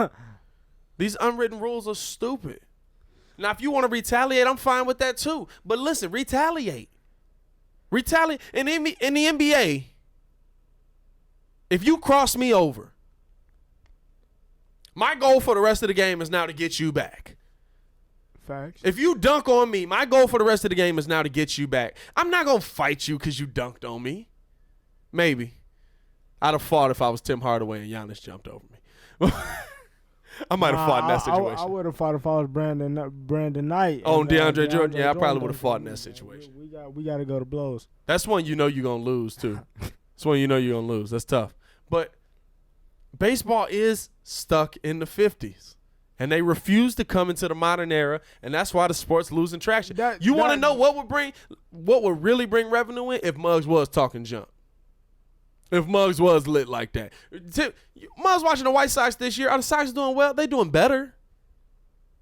These unwritten rules are stupid. Now, if you want to retaliate, I'm fine with that too. But listen, retaliate. In the NBA, if you cross me over, my goal for the rest of the game is now to get you back. Facts. If you dunk on me, my goal for the rest of the game is now to get you back. I'm not going to fight you because you dunked on me. Maybe. I'd have fought if I was Tim Hardaway and Giannis jumped over me. I might have fought in that situation. I would have fought if I was Brandon Knight. Oh, DeAndre Jordan. Yeah, I probably would have fought in that situation. We got to go to blows. That's one you know you're going to lose, too. That's one you know you're going to lose. That's tough. But baseball is stuck in the 50s. And they refuse to come into the modern era, and that's why the sport's losing traction. You want to know what would really bring revenue in if Muggs was talking junk? If Muggs was lit like that. Muggs watching the White Sox this year. Are the Sox doing well? They doing better.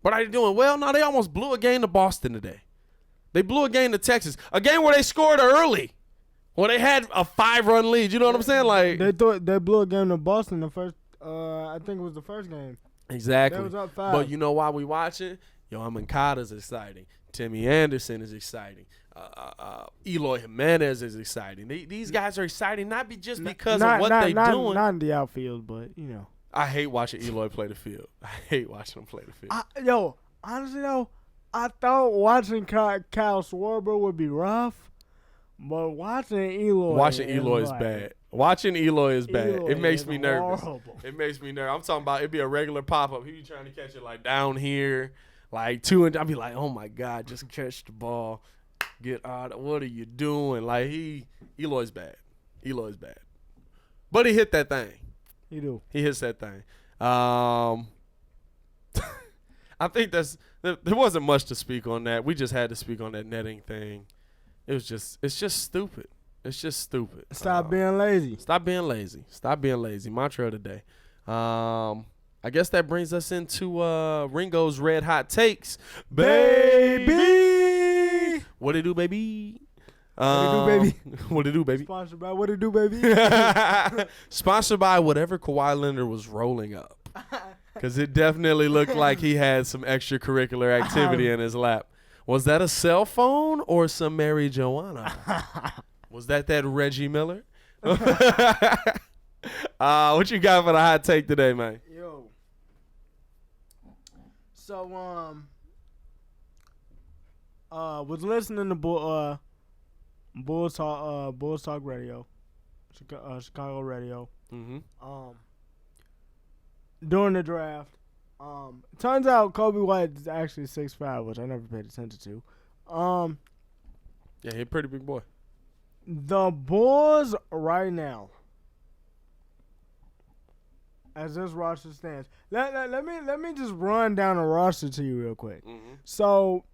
But are they doing well? No, they almost blew a game to Boston today. They blew a game to Texas. A game where they scored early. Well, they had a 5-run lead. You know what I'm saying? Like they thought they blew a game to Boston the first. I think it was the first game. Exactly. They was up 5. But you know why we watching? Moncada's exciting. Timmy Anderson is exciting. Eloy Jimenez is exciting. These guys are exciting because of what they doing. Not in the outfield, but you know. I hate watching Eloy play the field. I hate watching him play the field. Honestly though, I thought watching Kyle Schwarber would be rough, but watching Eloy is bad. Watching Eloy is bad. Eloy It makes me nervous. Horrible. It makes me nervous. I'm talking about it'd be a regular pop-up. He'd be trying to catch it like down here, like 2 and I'd be like, oh my God, just catch the ball. Get out. What are you doing? Like Eloy's bad. Eloy's bad. But he hit that thing. He hits that thing. I think there wasn't much to speak on that. We just had to speak on that netting thing. It's just stupid. It's just stupid. Stop being lazy. Stop being lazy. Stop being lazy. Mantra of the day. I guess that brings us into Ringo's Red Hot Takes. Baby! What it do, baby? What it do, baby? What it do, baby? Sponsored by What It Do, Baby? Sponsored by whatever Kawhi Leonard was rolling up. Because it definitely looked like he had some extracurricular activity in his lap. Was that a cell phone or some Mary Joanna? Was that Reggie Miller? What you got for the hot take today, man? Yo. So, was listening to Bulls Talk Radio, Chicago Radio. Mm-hmm. During the draft, turns out Kobe White is actually 6'5", which I never paid attention to. Yeah, he's a pretty big boy. The Bulls right now, as this roster stands, let me just run down the roster to you real quick. Mm-hmm. So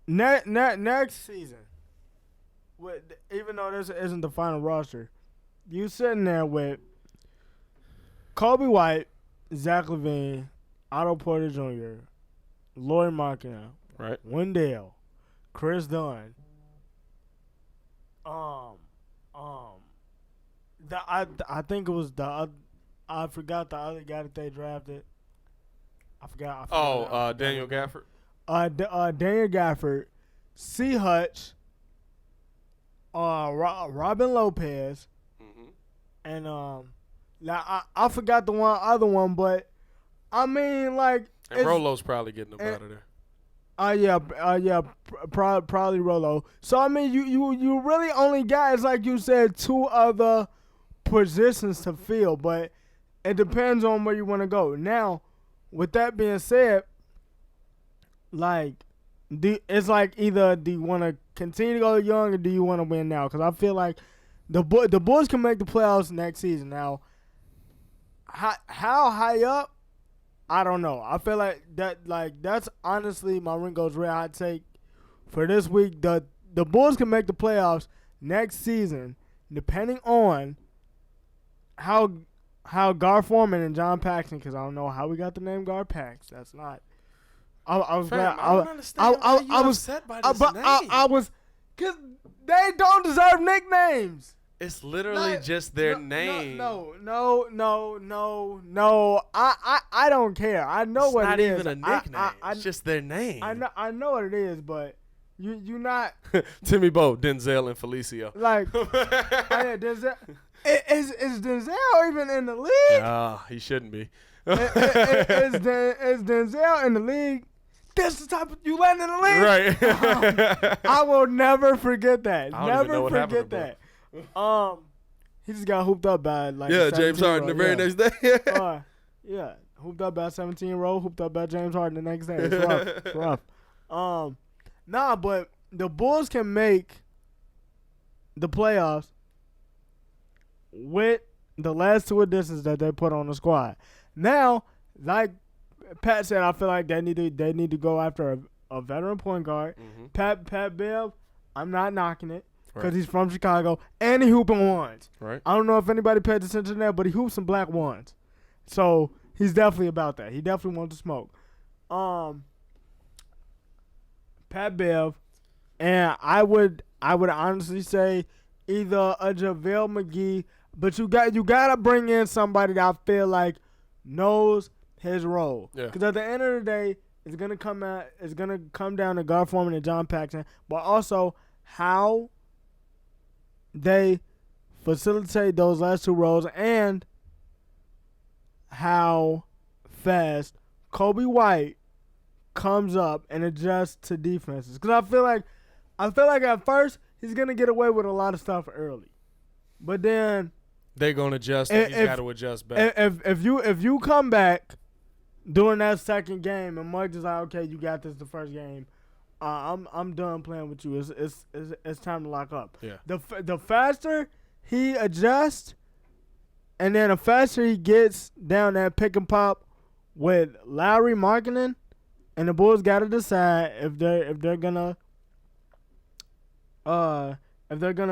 next season, even though this isn't the final roster, you sitting there with Kobe White, Zach LaVine, Otto Porter Jr., Lloyd Markkanen, right, Wendell, Chris Dunn. I think it was I forgot the other guy that they drafted. I forgot. Daniel Gafford. Daniel Gafford, C. Hutch, Robin Lopez, mm-hmm. and now I forgot the other one, but I mean like. And Rolo's probably getting up out of there. Probably Rolo. So I mean, you really only got, it's like you said, 2 other positions to fill, but it depends on where you want to go. Now, with that being said, like, it's like either do you want to continue to go young or do you want to win now? Because I feel like the Bulls can make the playoffs next season. Now, how high up? I don't know. I feel like that's honestly my Ringo's Red Hot take for this week. The Bulls can make the playoffs next season, depending on how Gar Forman and John Paxson, because I don't know how we got the name Gar Pax. That's not. I was glad. I don't understand why you upset by this name. I was, because they don't deserve nicknames. It's literally just their name. No. I don't care. I know it's what it is. It's not even a nickname. It's just their name. I know what it is, but you not Timmy Bo, Denzel, and Felicio. Like Denzel. Is Denzel even in the league? He shouldn't be. Is Denzel in the league? That's the type of you land in the league, right? I will never forget that. I don't even know what forget happened to that. He just got hooped up by like James Harden the very next day. Hooped up by 17-year-old, hooped up by James Harden the next day. It's rough. But the Bulls can make the playoffs with the last 2 additions that they put on the squad. Now, like Pat said, I feel like they need to go after a veteran point guard. Mm-hmm. Pat Bev, I'm not knocking it. because he's from Chicago, and he hooping ones. Right. I don't know if anybody paid attention to that, but he hoops some black ones. So he's definitely about that. He definitely wants to smoke. Pat Bev, and I would honestly say either a JaVale McGee, but you gotta bring in somebody that I feel like knows his role. Yeah. Because at the end of the day, it's gonna come down to Gar Forman and John Paxson, but also how they facilitate those last two roles and how fast Kobe White comes up and adjusts to defenses. Because I feel like at first he's gonna get away with a lot of stuff early, but then they're gonna adjust. And he's got to adjust back. If you come back during that second game and Mike is like, okay, you got this the first game, I'm done playing with you. It's time to lock up. Yeah. The faster he adjusts, and then the faster he gets down that pick and pop with Lowry marketing, and the Bulls got to decide if they're gonna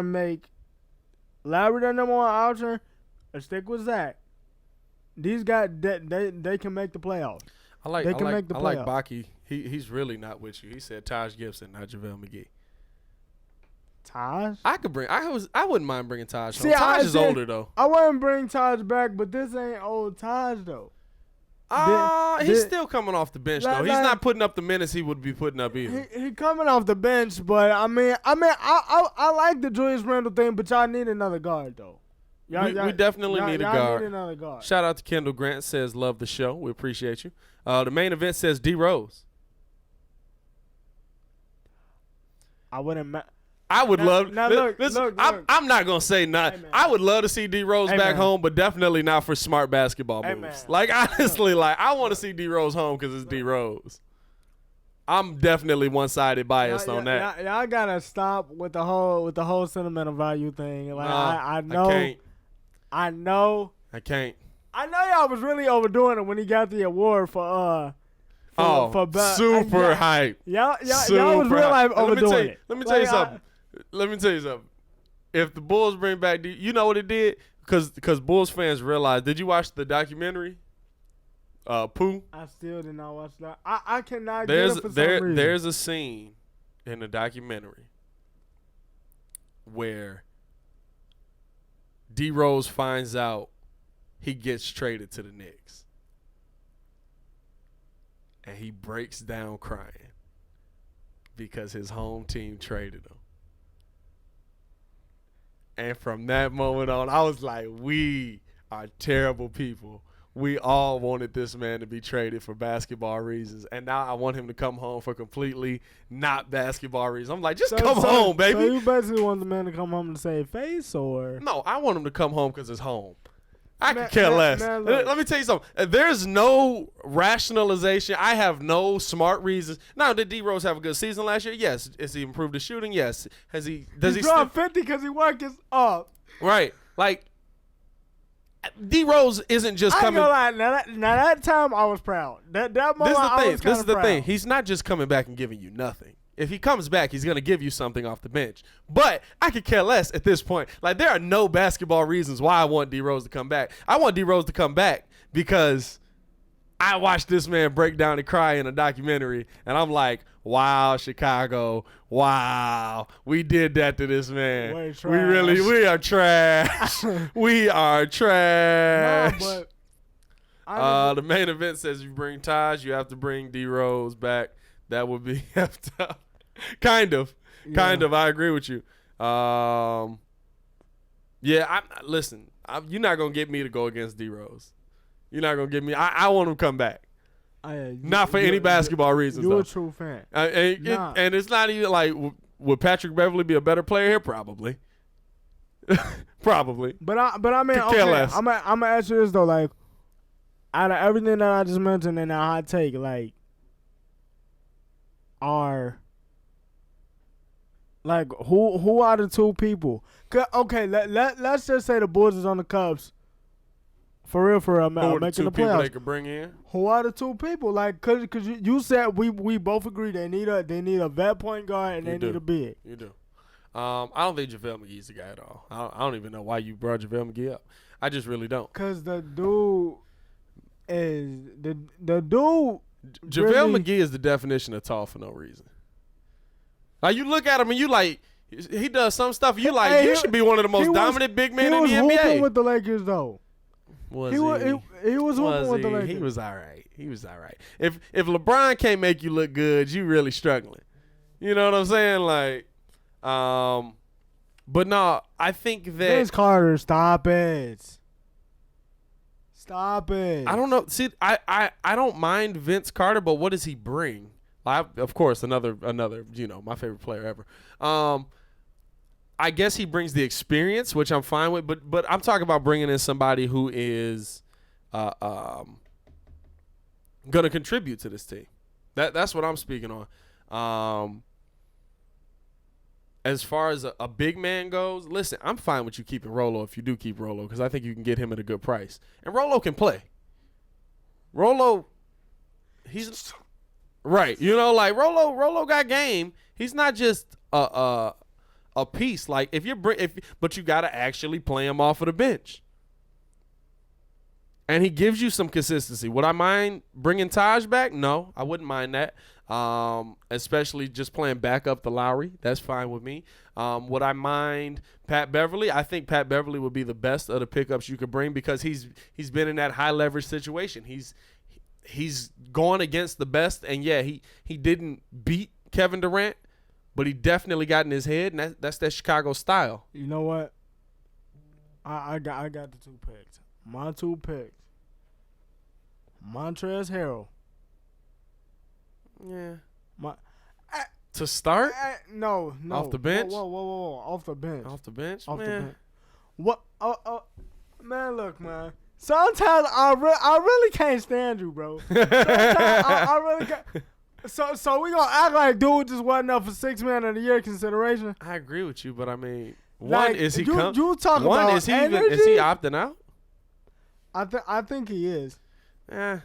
make Lowry their number one option or stick with Zach. These guys, they can make the playoffs. I like Baki. He's really not with you. He said Taj Gibson, not JaVale McGee. Taj? I wouldn't mind bringing Taj home. Taj is older though. I wouldn't bring Taj back, but this ain't old Taj though. He's still coming off the bench though. He's not putting up the minutes he would be putting up either. He coming off the bench, but I like the Julius Randle thing, but y'all need another guard though. We definitely need a guard. Need another guard. Shout out to Kendall Grant, says love the show. We appreciate you. The main event says D Rose. I would love. Look. I'm not gonna say not. Hey, I would love to see D Rose back home, but definitely not for smart basketball moves. Like honestly, I want to see D Rose home because it's D Rose. I'm definitely one-sided biased on that. Y'all gotta stop with the whole sentimental value thing. Like I know. I can't. I know y'all was really overdoing it when he got the award for super hype. Y'all was real life overdoing it. Let me tell you something. If the Bulls bring back, you know what it did? Because Bulls fans realized. Did you watch the documentary? Pooh. I still did not watch that. I cannot get it for some reason. There's a scene in the documentary where D Rose finds out he gets traded to the Knicks. And he breaks down crying because his home team traded him. And from that moment on, I was like, we are terrible people. We all wanted this man to be traded for basketball reasons. And now I want him to come home for completely not basketball reasons. I'm like, come home, baby. So you basically want the man to come home to save face, or? No, I want him to come home because it's home. I could care less. Let me tell you something. There's no rationalization. I have no smart reasons. Now, did D Rose have a good season last year? Yes. Has he improved his shooting? Yes. Does he dropped 50 because he worked his up. Right. Like, D Rose isn't just coming. I ain't gonna lie. Now that time I was proud. That moment This is the thing. He's not just coming back and giving you nothing. If he comes back, he's going to give you something off the bench. But I could care less at this point. Like, there are no basketball reasons why I want D Rose to come back. I want D Rose to come back because I watched this man break down and cry in a documentary, and I'm like, wow, Chicago, wow, we did that to this man. We are trash. We are trash. No, but the main event says if you bring Taj, you have to bring D Rose back. That would be effed up. Kind of. I agree with you. Listen, you're not going to get me to go against D Rose. You're not going to get me. I want him to come back. Not for any basketball reasons, You're though. a true fan. And it's not even like, would Patrick Beverley be a better player here? Probably. Probably. But I mean, okay, I'm going to ask you this, though. Like, out of everything that I just mentioned in that hot take, like, who are the two people? Okay, let's just say the Bulls is on the Cubs. For real, who are the making two the people playoffs. they could bring in? Who are the two people? Like, cause you said we both agree they need a vet point guard and they need a big. You do. I don't think JaVale McGee's the guy at all. I don't even know why you brought JaVale McGee up. I just really don't. Cause the dude is the dude. JaVale McGee is the definition of tall for no reason. Like you look at him and you like he does some stuff. You like you should be one of the most dominant big men in the NBA. He was hooping with the Lakers though. Was he was hooping with the Lakers. He was all right. He was all right. If LeBron can't make you look good, you really struggling. You know what I'm saying? Like, but no, I think that Vince Carter, stop it. Stop it. I don't know. See, I don't mind Vince Carter, but what does he bring? Of course, another my favorite player ever. I guess he brings the experience, which I'm fine with, but I'm talking about bringing in somebody who is going to contribute to this team. That's what I'm speaking on. As far as a big man goes, listen, I'm fine with you keeping Rolo if you do keep Rolo because I think you can get him at a good price. And Rolo can play. Rolo, he's right. You know, like Rolo got game. He's not just a piece. Like but you got to actually play him off of the bench. And he gives you some consistency. Would I mind bringing Taj back? No, I wouldn't mind that. Especially just playing back up the Lowry. That's fine with me. Would I mind Pat Beverley? I think Pat Beverley would be the best of the pickups you could bring because he's been in that high leverage situation. He's gone against the best, and yeah, he didn't beat Kevin Durant, but he definitely got in his head, and that's that Chicago style. You know what? I got the 2 picks. My 2 picks. Montrezl Harrell. Yeah. To start? No. Off the bench? Whoa. Off the bench. Off the bench? Off man. the bench. What? Man, look, man. Sometimes I really can't stand you, bro. Sometimes I really can't. So we gonna act like dude just wasn't up for 6 man of the year consideration? I agree with you, but I mean, like, is he you talk about is he energy? is he opting out? I think he is. Yeah.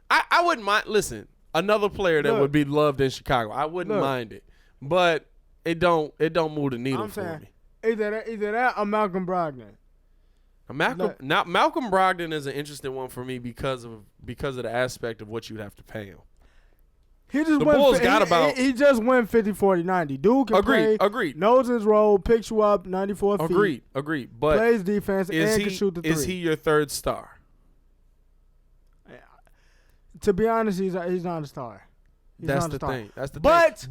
I wouldn't mind. Listen, another player that would be loved in Chicago. I wouldn't mind it, but it don't move the needle for me. Either that or Malcolm Brogdon. Malcolm Brogdon is an interesting one for me because of the aspect of what you'd have to pay him. He just went 50, 40, 90. Dude can play. Agreed. Knows his role, picks you up 94 feet. Agreed. But plays defense and can shoot the 3. Is he your third star? To be honest, he's not a star. That's the thing. But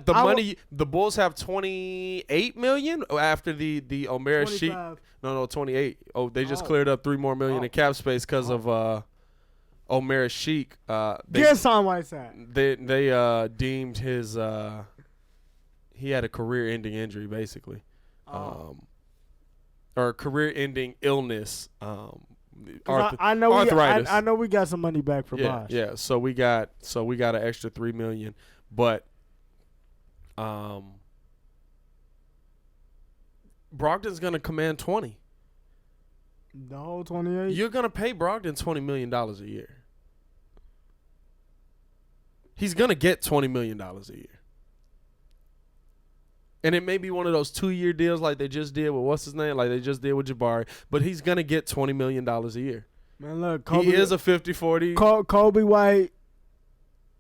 the money, the Bulls have $28 million after the Omer Sheik. No, 28. Oh, they just cleared up $3 more million in cap space because of Omer Sheik. Guess on Whiteside. They deemed his he had a career-ending injury basically, or career-ending illness. I know we got some money back from Bosh. Yeah. So we got an extra $3 million, but Brogdon's gonna command 20. The whole 28. You're gonna pay Brogdon $20 million a year. He's gonna get $20 million a year. And it may be one of those 2-year deals like they just did with what's his name, like they just did with Jabari. But he's gonna get $20 million a year. Man, look, he is a 50-40. Kobe White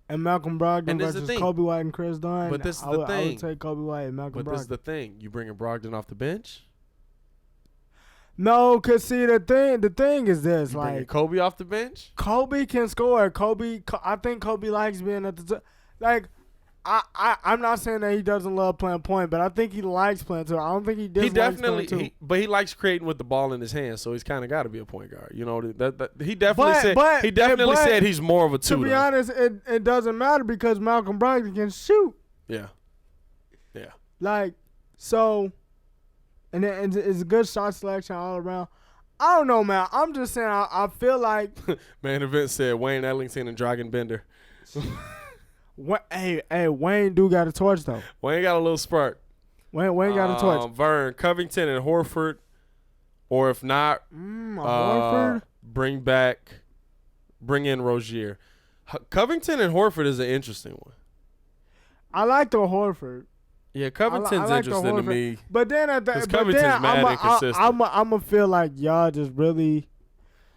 and Malcolm Brogdon versus thing. Kobe White and Chris Dunn. But this is the thing. I would take Kobe White and Malcolm Brogdon. But this is the thing. You bringing Brogdon off the bench? No, cause see the thing is this, you like Kobe off the bench. Kobe can score. I think Kobe likes being at the like. I'm not saying that he doesn't love playing point, but I think he likes playing two. I don't think he dislikes playing two. But he likes creating with the ball in his hands, so he's kind of got to be a point guard. You know, he definitely said he's more of a two. To be honest, it doesn't matter because Malcolm Brogdon can shoot. Yeah. Like so, and it's a good shot selection all around. I don't know, man. I'm just saying. I feel like Man Event said Wayne Ellington and Dragon Bender. Hey, Wayne do got a torch though. Wayne got a little spark. Wayne got a torch. Vern, Covington, and Horford, or if not, Horford. Bring in Rozier. Covington and Horford is an interesting one. I like the Horford. Yeah, Covington's interesting to me. But then at the Covington's mad inconsistent. I'm gonna feel like y'all just really.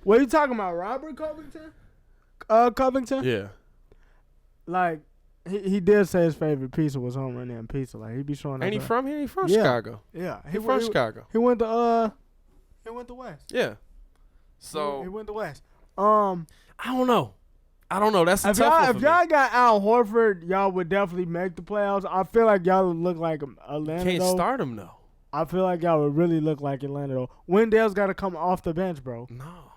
What are you talking about, Robert Covington? Covington? Yeah. Like he did say his favorite pizza was home run and pizza. Like he be showing. Ain't he from here? He from Chicago. Yeah, he from Chicago. He went to West. Yeah. So he went to West. I don't know. That's a tough one for if y'all got Al Horford, y'all would definitely make the playoffs. I feel like y'all would look like Atlanta. Can't start him though. I feel like y'all would really look like Atlanta though. Wendell's got to come off the bench, bro. No.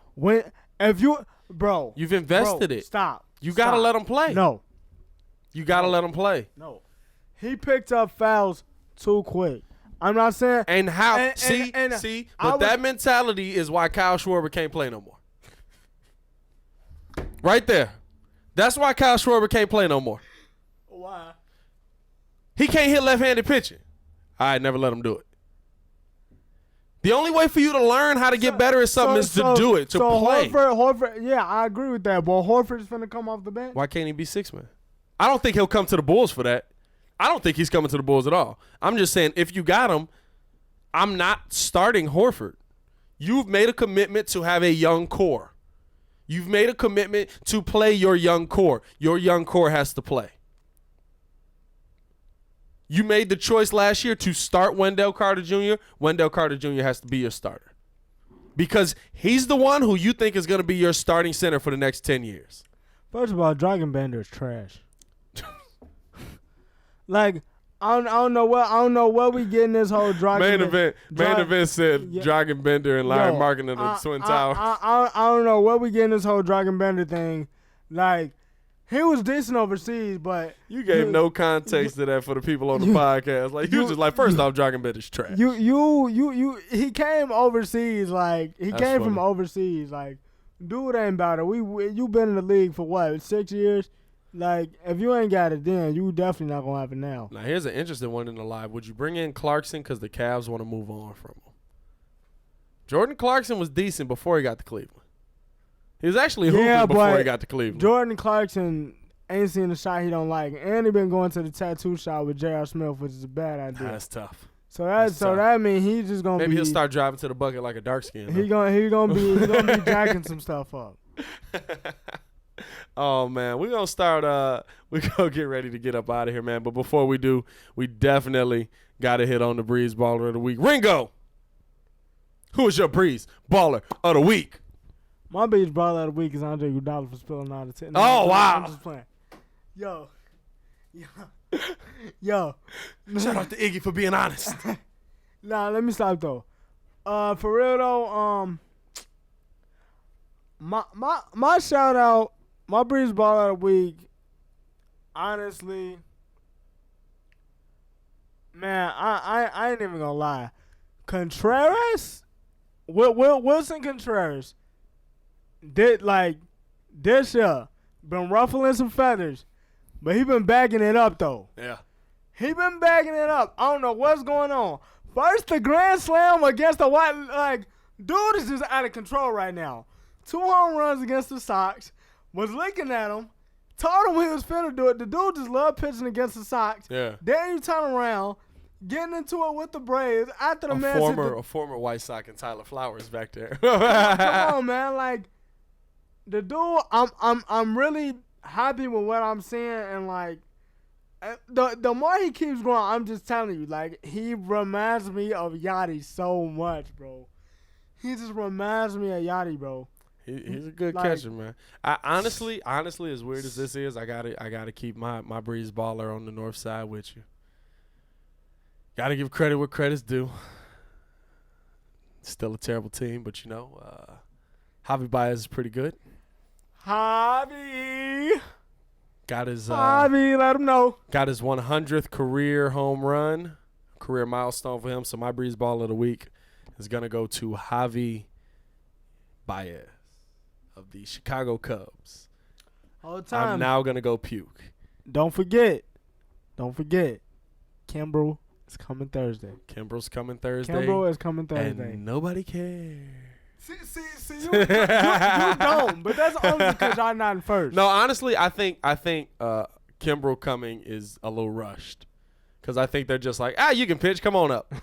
You've invested it. Stop. You gotta let him play. No. You gotta let him play. No. He picked up fouls too quick. I'm not saying. And how? But that mentality is why Kyle Schwarber can't play no more. Right there. That's why Kyle Schwarber can't play no more. Why? He can't hit left-handed pitching. I never let him do it. The only way for you to learn how to get better at something is to do it, to play. Horford, yeah, I agree with that. But Horford's finna come off the bench. Why can't he be six-man? I don't think he'll come to the Bulls for that. I don't think he's coming to the Bulls at all. I'm just saying, if you got him, I'm not starting Horford. You've made a commitment to have a young core. You've made a commitment to play your young core. Your young core has to play. You made the choice last year to start Wendell Carter Jr. Wendell Carter Jr. has to be your starter. Because he's the one who you think is going to be your starting center for the next 10 years. First of all, Dragon Bender is trash. Like, I don't know what we getting this whole Dragon Main event said Dragon Bender and Larry Markin in the Twin Tower. I don't know what we getting this whole Dragon Bender thing. Like, he was decent overseas, but you gave no context to that for the people on the podcast. Like, you was just like, first off, Dragon Bender's trash. He came overseas. Like, he That's came funny. from overseas. Like, dude ain't about it. You been in the league for what, 6 years? Like, if you ain't got it then, you definitely not going to have it now. Now, here's an interesting one in the live. Would you bring in Clarkson because the Cavs want to move on from him? Jordan Clarkson was decent before he got to Cleveland. He was actually hooping before he got to Cleveland. Jordan Clarkson ain't seen a shot he don't like. And he been going to the tattoo shop with J.R. Smith, which is a bad idea. That's tough. So that means he's just going to be. Maybe he'll start driving to the bucket like a dark skin. He gonna be jacking some stuff up. Oh, man. We're going to start. We're going to get ready to get up out of here, man. But before we do, we definitely got to hit on the Breeze Baller of the Week. Ringo, who is your Breeze Baller of the Week? My Breeze Baller of the Week is Andre Iguodala for spilling out of 10. Oh, wow. I'm just playing. Yo. Shout out to Iggy for being honest. Nah, let me stop, though. For real, though, my shout out, my Breeze Baller of the Week, honestly, man, I ain't even gonna lie. Contreras, Wilson Contreras, did like this year been ruffling some feathers, but he been bagging it up though. Yeah, he been bagging it up. I don't know what's going on. First the grand slam against the White, like dude is just out of control right now. 2 home runs against the Sox. Was looking at him, told him he was finna do it. The dude just loved pitching against the Sox. Yeah. Then you turn around, getting into it with the Braves after the a former White Sox and Tyler Flowers back there. Come on, man. Like the dude, I'm really happy with what I'm seeing, and like the more he keeps growing, I'm just telling you, like he reminds me of Yachty so much, bro. He just reminds me of Yachty, bro. He's a good catcher, man. I honestly, as weird as this is, I gotta keep my Breeze Baller on the north side with you. Gotta give credit where credit's due. Still a terrible team, but you know, Javi Baez is pretty good. Javi, let him know. Got his 100th career home run, career milestone for him. So my Breeze Baller of the Week is gonna go to Javi Baez of the Chicago Cubs. All the time. I'm now gonna go puke. Don't forget. Kimbrel is coming Thursday. Kimbrel's coming Thursday. And nobody cares. See, you don't. But that's only because y'all not in first. No, honestly, I think Kimbrel coming is a little rushed because I think they're just like, you can pitch. Come on up.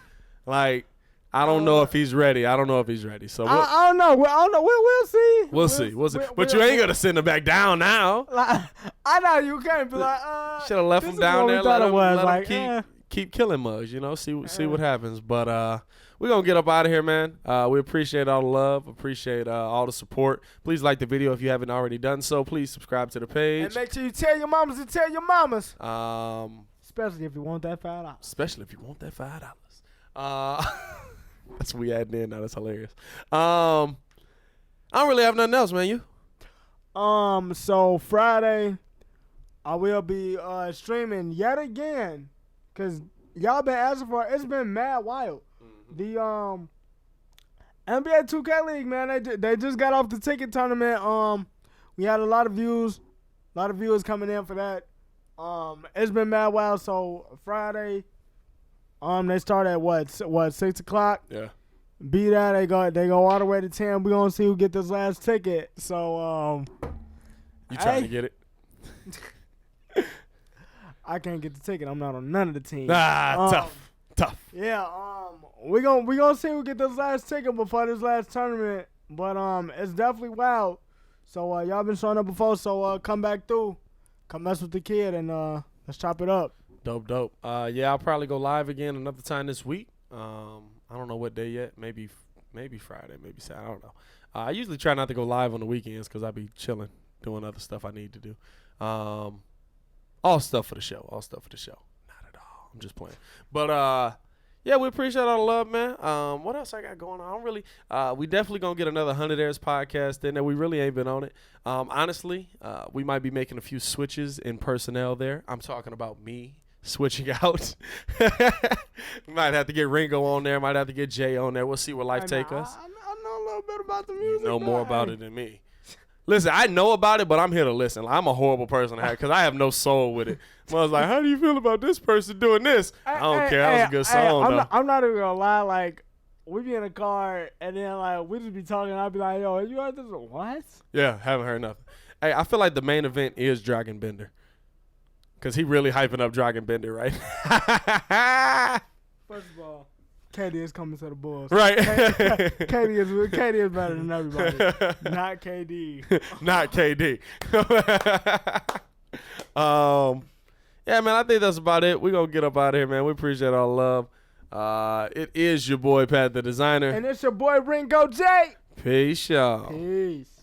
Like, I don't know if he's ready. So I don't know. We'll see. We'll see. But you ain't gonna send him back down now. Like, I know you can't be like, should have left him down there. Let him keep killing mugs. See what happens. But we're going to get up out of here, man. We appreciate all the love. Appreciate all the support. Please like the video if you haven't already done so. Please subscribe to the page. And make sure you tell your mamas to tell your mamas. Especially if you want that $5. That's what we adding in now. That's hilarious. I don't really have nothing else, man. You? So Friday, I will be streaming yet again. Because y'all been asking for it. It's been mad wild. The NBA 2K League, man, they just got off the ticket tournament. We had a lot of views coming in for that. It's been mad wild. So Friday, they start at what 6 o'clock? Yeah. Be that they go all the way to 10. We gonna see who get this last ticket. So you trying to get it? I can't get the ticket. I'm not on none of the teams. Tough. Yeah, we gonna see who get this last ticket before this last tournament. But it's definitely wild. So y'all been showing up before, so come back through. Come mess with the kid and let's chop it up. Dope. Yeah, I'll probably go live again another time this week. I don't know what day yet. Maybe Friday, maybe Saturday. I don't know. I usually try not to go live on the weekends because I be chilling, doing other stuff I need to do. All stuff for the show. Not at all. I'm just playing. But yeah, we appreciate all the love, man. What else I got going on? I don't really. We definitely gonna get another 100 Airs podcast in there. We really ain't been on it. Honestly, we might be making a few switches in personnel there. I'm talking about me switching out. We might have to get Ringo on there. Might have to get Jay on there. We'll see where life take us. I know a little bit about the music. You know more about it than me. Listen, I know about it, but I'm here to listen. I'm a horrible person because I have no soul with it. I was like, how do you feel about this person doing this? I don't care. That was a good song, though. I'm not even going to lie. Like, we be in a car, and then, like, we just be talking, and I'll be like, yo, you heard this? What? Yeah, haven't heard nothing. Hey, I feel like the main event is Dragon Bender. Because he really hyping up Dragon Bender, right? First of all, KD is coming to the Bulls. Right. KD is better than everybody. Not KD. Not KD. Yeah, man, I think that's about it. We're going to get up out of here, man. We appreciate all the love. It is your boy, Pat the Designer. And it's your boy, Ringo J. Peace, y'all. Peace.